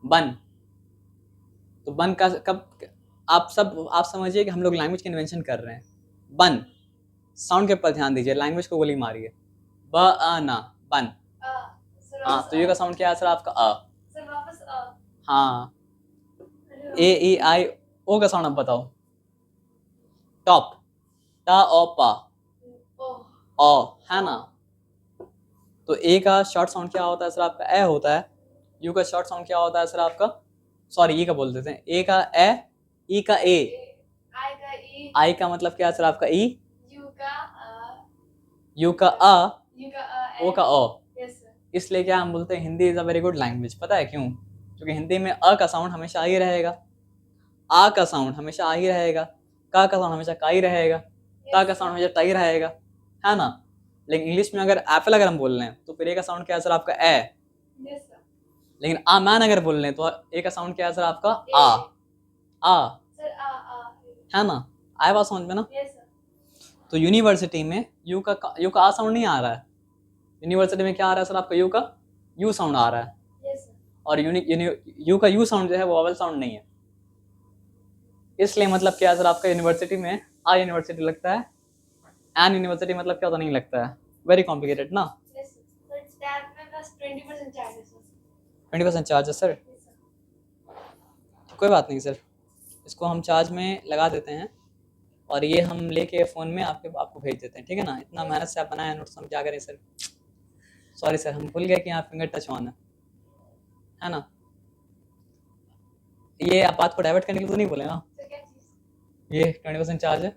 बन। तो बन का कब, आप समझिए कि हम लोग लैंग्वेज कन्वेंशन कर रहे हैं। बन, साउंड के ऊपर ध्यान दीजिए, लैंग्वेज को गोली मारिए। ब अ ना बन। हाँ, तो यू का साउंड क्या है सर आपका अ। सर वापस आ। हाँ, AEI ओ का साउंड अब बताओ, टॉप, टा ओ पा ओ, है ना। तो ए का शॉर्ट साउंड क्या होता है सर आपका ए होता है, यू का शॉर्ट साउंड क्या होता है सर आपका, सॉरी ई का बोल देते हैं, ए का ए, ई का ए, आई का ई, आई का मतलब क्या है सर आपका ई, यू का यू का अ, यू का ओ का ओ। Yes sir. इसलिए क्या हम बोलते हैं Hindi is a very good language, पता है क्यों? क्योंकि हिंदी में अ का साउंड हमेशा आ ही रहेगा, आ का साउंड हमेशा आ ही रहेगा, का साउंड हमेशा का ही रहेगा, ता का साउंड हमेशा टा ही रहेगा, है ना? लेकिन इंग्लिश में अगर एप्पल अगर हम बोल रहे हैं तो फिर ए का साउंड क्या है सर आपका ए, यस सर। लेकिन आ मैन अगर बोल रहे हैं तो ए का साउंड क्या है सर आपका आ, आ, सर आ है ना? आया बात समझ में ना? Yes sir. तो यूनिवर्सिटी में यू का आ साउंड नहीं आ रहा है, यूनिवर्सिटी में क्या आ रहा है सर आपका यू साउंड आ रहा है, यस सर। और यू का यू साउंड जो है वो वोवेल साउंड नहीं है, इसलिए मतलब क्या है सर आपका यूनिवर्सिटी में आ यूनिवर्सिटी लगता है, एन यूनिवर्सिटी मतलब क्या होता नहीं लगता है, वेरी कॉम्प्लिकेटेड ना। Yes sir. सर टैब में बस 20% चार्ज है सर। 20% चार्ज है सर, यस सर। कोई बात नहीं सर, इसको हम चार्ज में लगा देते हैं और ये हम लेके फ़ोन में आपको भेज देते हैं, ठीक है ना? इतना मेहनत से आप बनाए नोट्स, हम क्या करें सर, सॉरी सर, हम भूल गए कि यहाँ फिंगर टच ऑन है ना? ये आप बात को डाइवर्ट करने के लिए तो नहीं बोले ना? सर क्या चीज़? ये 20% चार्ज है,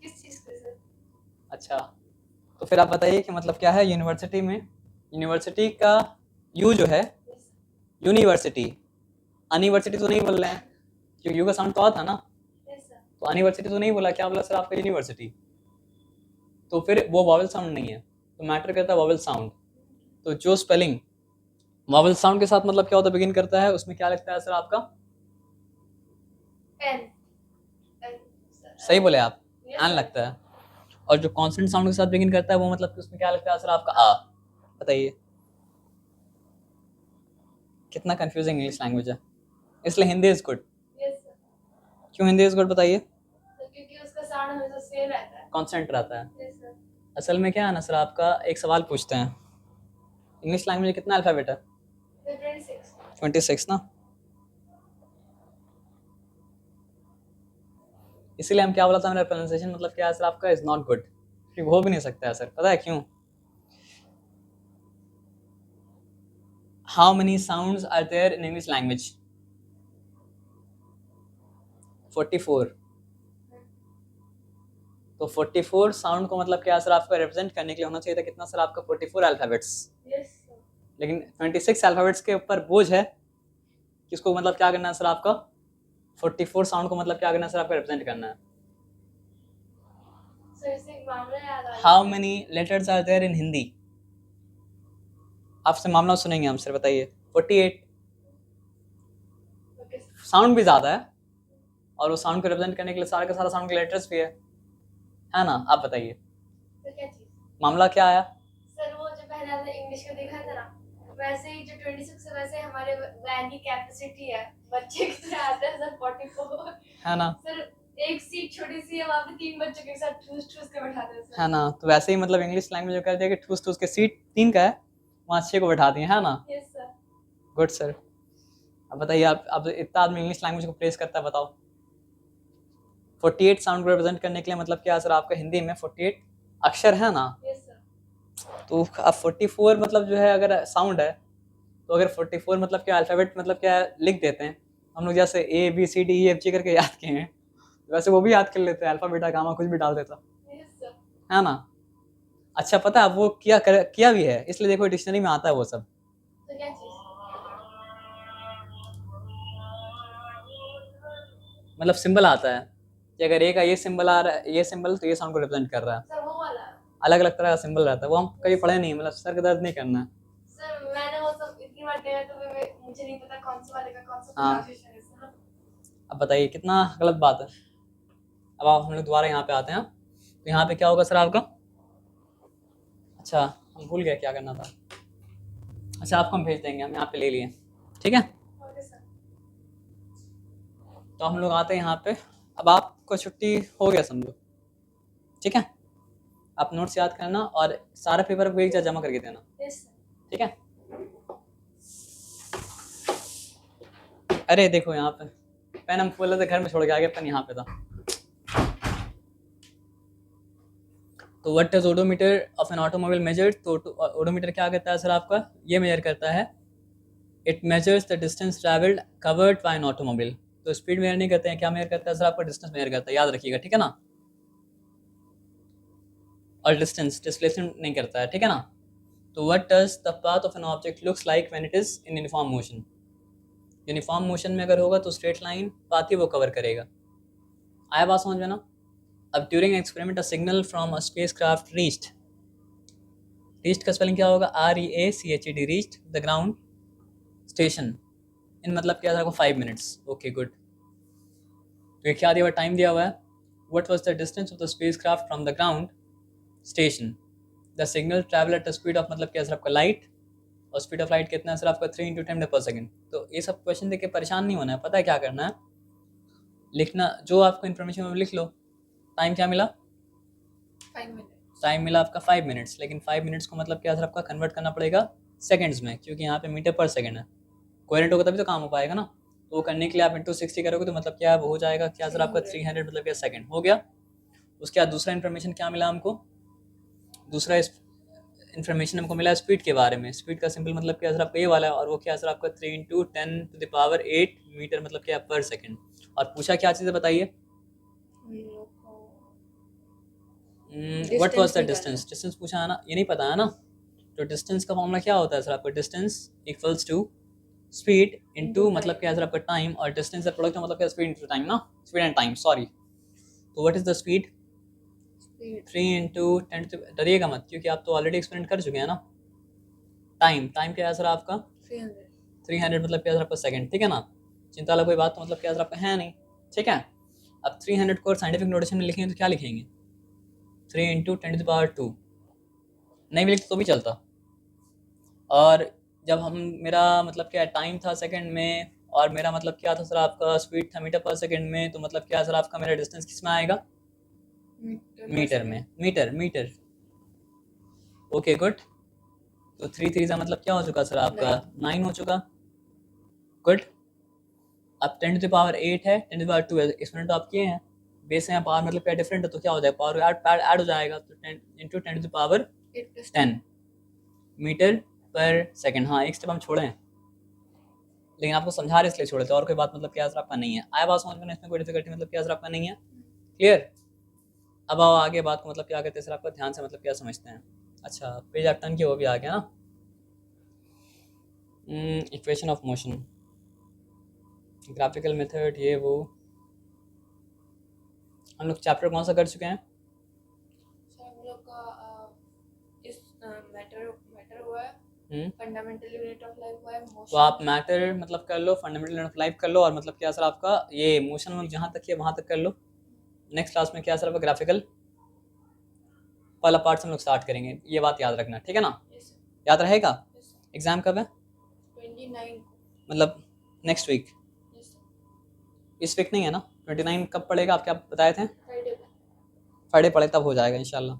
किस चीज़ पे सर? अच्छा तो फिर आप बताइए कि मतलब क्या है यूनिवर्सिटी में, यूनिवर्सिटी का यू जो है, यस सर। यूनिवर्सिटी, अनिवर्सिटी तो नहीं बोल रहे हैं क्योंकि यू का साउंड तो आता है ना, यस सर। तो अनिवर्सिटी तो नहीं बोला, क्या बोला सर आपका यूनिवर्सिटी, तो फिर वो वॉवेल साउंड नहीं है, तो मैटर करता है वॉवेल साउंड। तो जो स्पेलिंग वॉवेल साउंड के साथ मतलब क्या होता है बिगिन करता है, उसमें क्या लगता है सर आपका, एन एन सर। सही बोले आप, यस एन सर। लगता है, और जो कॉन्सोनेंट साउंड के साथ बिगिन करता है वो मतलब कि उसमें क्या लगता है सर आपका आ। बताइए कितना कंफ्यूजिंग इंग्लिश लैंग्वेज है, इसलिए Hindi is good. Yes sir. क्यों हिंदी इज गुड बताइए? तो क्योंकि उसका साउंड हमेशा सेम रहता है। कॉन्स्टेंट रहता है। Yes sir. असल में क्या है ना सर आपका, एक सवाल पूछते हैं, इंग्लिश लैंग्वेज में कितना अल्फ़ाबेट है? सर 26। 26 ना, इसीलिए हम क्या बोला था, मेरा प्रोनाउंसिएशन मतलब क्या है सर आपका, इज नॉट गुड, क्योंकि हो भी नहीं सकता है सर, पता है क्यों? How many sounds are there in English language? 44। तो 44 साउंड को मतलब क्या सर आपका रिप्रेजेंट करने के लिए होना चाहिए था कितना सर आपका, 44 अल्फ़ाबेट्स, यस सर। लेकिन 26 अल्फ़ाबेट्स के ऊपर बोझ है कि उसको मतलब क्या करना है सर आपका, 44 साउंड को मतलब क्या करना है सर आपका, रिप्रेजेंट करना है। सर इससे एक मामला याद आ गया। How many letters are there in Hindi? आपसे मामला सुनेंगे हम सर, बताइए। 48, ओके साउंड भी ज़्यादा है और उस साउंड को रिप्रेजेंट करने के लिए सारा का सारा साउंड के लेटर्स भी है ना? आप बताइए सर क्या चीज़? मामला क्या आया? सर वो जो पहले आपने इंग्लिश का देखा था ना, वैसे ही जो 26 है वैसे हमारे वैन की कैपेसिटी है, बच्चे कितने आते हैं सर? 44 है ना? सर। एक सीट छोटी सी है, वहाँ पे 3 बच्चों के साथ ठूस ठूस के बैठाते हैं सर। है ना? तो वैसे ही मतलब इंग्लिश लैंग्वेज में कर दिया कि ठूस ठूस के सीट 3 का है, वहाँ 6 को बैठा दिए, है ना? Yes sir. Good sir. अब बताइए, आप इतना आदमी इंग्लिश लैंग्वेज को प्रेस करता है, बताओ 48 साउंड को रिप्रेजेंट करने के लिए मतलब क्या सर आपका, हिंदी में 48 अक्षर है ना, यस सर। तो अब 44 मतलब जो है अगर साउंड है, तो अगर 44 मतलब क्या अल्फ़ाबेट मतलब क्या लिख देते हैं हम लोग, जैसे A B C D E F G करके याद किए हैं, वैसे वो भी याद कर लेते हैं, अल्फ़ा बीटा गामा कुछ भी डाल देता, यस सर। है ना? अच्छा पता है वो किया भी है, इसलिए देखो डिक्शनरी में आता है वो सब। तो क्या चीज़? मतलब सिंबल आता है कि अगर ए का ये सिंबल आ रहा है, ये सिंबल तो ये साउंड को रिप्रेजेंट कर रहा है, सर वो वाला। अलग अलग तरह का सिंबल रहता है, वो हम कभी पढ़े नहीं, मतलब सर का दर्द नहीं करना है। सर मैंने वो सब इतनी बार देखा तो मुझे नहीं पता कौन से वाले का कौन सा हाँ। प्रोनाउंसिएशन है सर। अब बताइए कितना गलत बात है। अब आप हम लोग दोबारा यहाँ पे आते हैं, तो यहाँ पे क्या होगा सर आपका, अच्छा हम भूल गए क्या करना था, अच्छा आपको हम भेज देंगे, हम यहाँ पे ले लिए, ठीक है? Okay sir. तो हम लोग आते हैं यहाँ पे, अब आपको छुट्टी हो गया समझो, ठीक है? आप नोट्स याद करना और सारा पेपर आपको एक जगह जमा करके देना, यस सर। ठीक है? अरे देखो यहाँ पे पेन हम बोले थे घर में छोड़ के आ गए, पेन यहाँ पे था। तो what does odometer of an automobile measure, तो ओडोमीटर क्या करता है सर आपका, ये मेजर करता है, it measures the distance travelled covered by an automobile. तो स्पीड मेजर नहीं करते हैं, क्या मेजर करता है सर आपका, डिस्टेंस मेजर करता है, याद रखिएगा, ठीक है ना। और डिस्टेंस डिस्प्लेसमेंट नहीं करता है, ठीक है ना। तो what does the path of an object looks like when it is in uniform motion. Uniform motion में अगर होगा तो स्ट्रेट लाइन पाथ ही वो कवर करेगा। आया बात समझ में ना। अब during experiment a signal from a spacecraft reached, reached का स्पेलिंग क्या होगा, REACHED, reached the ground station इन मतलब क्या था, 5 मिनट्स। Okay good. तो ये क्या दिया हुआ, टाइम दिया हुआ है। What was the distance of the spacecraft from the ground station, the signal travel at the speed of मतलब क्या सर आपका लाइट, और स्पीड ऑफ लाइट कितना है सर आपका 3 × 10⁻²। तो ये सब क्वेश्चन देख के परेशान नहीं होना है, पता है क्या करना है, लिखना जो आपको इन्फॉर्मेशन वो लिख लो। टाइम क्या मिला, 5 मिनट। टाइम मिला आपका 5 मिनट्स, लेकिन 5 मिनट्स को मतलब क्या सर आपका कन्वर्ट करना पड़ेगा सेकंड्स में, क्योंकि यहाँ पे मीटर पर सेकंड है। कोहेरेंट होगा तभी तो काम हो पाएगा ना। तो वो करने के लिए आप इंटू 60 करोगे तो मतलब क्या वो हो जाएगा, क्या सर आपका 300 मतलब क्या सेकंड हो गया। उसके बाद दूसरा इन्फॉर्मेशन क्या मिला हमको, दूसरा इन्फॉर्मेशन हमको मिला स्पीड के बारे में। स्पीड का सिंपल मतलब क्या सर आपका ये वाला है, और वो क्या सर आपका 3 × 10⁸ मीटर मतलब क्या पर सेकंड। और पूछा क्या चीज़ है बताइए, what was the distance, distance पूछा है ना, ये नहीं पता है ना। तो डिस्टेंस का फॉर्मूला क्या होता है सर आपका, distance equals to speed into मतलब क्या है सर आपका टाइम, और डिस्टेंस का प्रोडक्ट मतलब क्या, स्पीड इनटू टाइम ना, स्पीड एंड टाइम सॉरी। तो व्हाट इज द स्पीड, 3 × 10, डरिएगा मत क्योंकि आप तो ऑलरेडी एक्सपेरिमेंट कर चुके हैं ना। टाइम, टाइम क्या है सर आपका 300 मतलब क्या सर आपका सेकंड, ठीक है ना। चिंता वाला कोई बात तो मतलब क्या सर आपका है नहीं, ठीक है। अब 300 को साइंटिफिक नोटेशन में लिखेंगे तो क्या लिखेंगे, 3 × 10⁻²। नहीं भी लिखते तो भी चलता। और जब हम मेरा मतलब क्या टाइम था सेकंड में, और मेरा मतलब क्या था सर आपका स्पीड था मीटर पर सेकंड में, तो मतलब क्या सर आपका मेरा डिस्टेंस किस में आएगा, मीटर में, मीटर मीटर। Okay good. तो 3 3 का मतलब क्या हो चुका सर आपका 9 हो चुका, गुड। अब 10⁸ है, 10⁻² है, इसमें तो आप किए हैं, बेस है पावर मतलब क्या डिफरेंट है, तो क्या हो जाएगा पावर ऐड हो जाएगा, तो 10 × 10⁻10 मीटर पर सेकंड। हाँ एक स्टेप हम छोड़े हैं, लेकिन आपको समझा रहे इसलिए छोड़े थे, और कोई बात मतलब क्या असर आपका नहीं है। आया बात समझ में, इसमें कोई डिफिकल्टी मतलब क्या असर आपका नहीं है, क्लियर। अब आओ आगे बात को मतलब क्या करते हैं सर आपका ध्यान से मतलब क्या समझते हैं। अच्छा पेज आप टर्न किया वो भी आ गया ना। Equation of motion, graphical method, ये वो हम लोग चैप्टर कौन सा कर चुके हैं, हम लोग का इस मैटर हुआ है, फंडामेंटल यूनिट ऑफ लाइफ हुआ है, मोशन। तो आप मैटर मतलब कर लो, फंडामेंटल यूनिट ऑफ लाइफ कर लो, और मतलब क्या सर आपका ये मोशन में जहाँ तक है वहाँ तक कर लो। नेक्स्ट क्लास में क्या सर आपका ग्राफिकल वाला पार्ट से हम लोग स्टार्ट करेंगे, ये बात याद रखना, ठीक है ना। याद रहेगा। एग्जाम कब है, 29 मतलब नेक्स्ट वीक, इस वीक नहीं है ना। 29 कब पड़ेगा, आप क्या बताए थे, फ्राइडे फ्राइडे पड़े तब हो जाएगा इंशाल्लाह।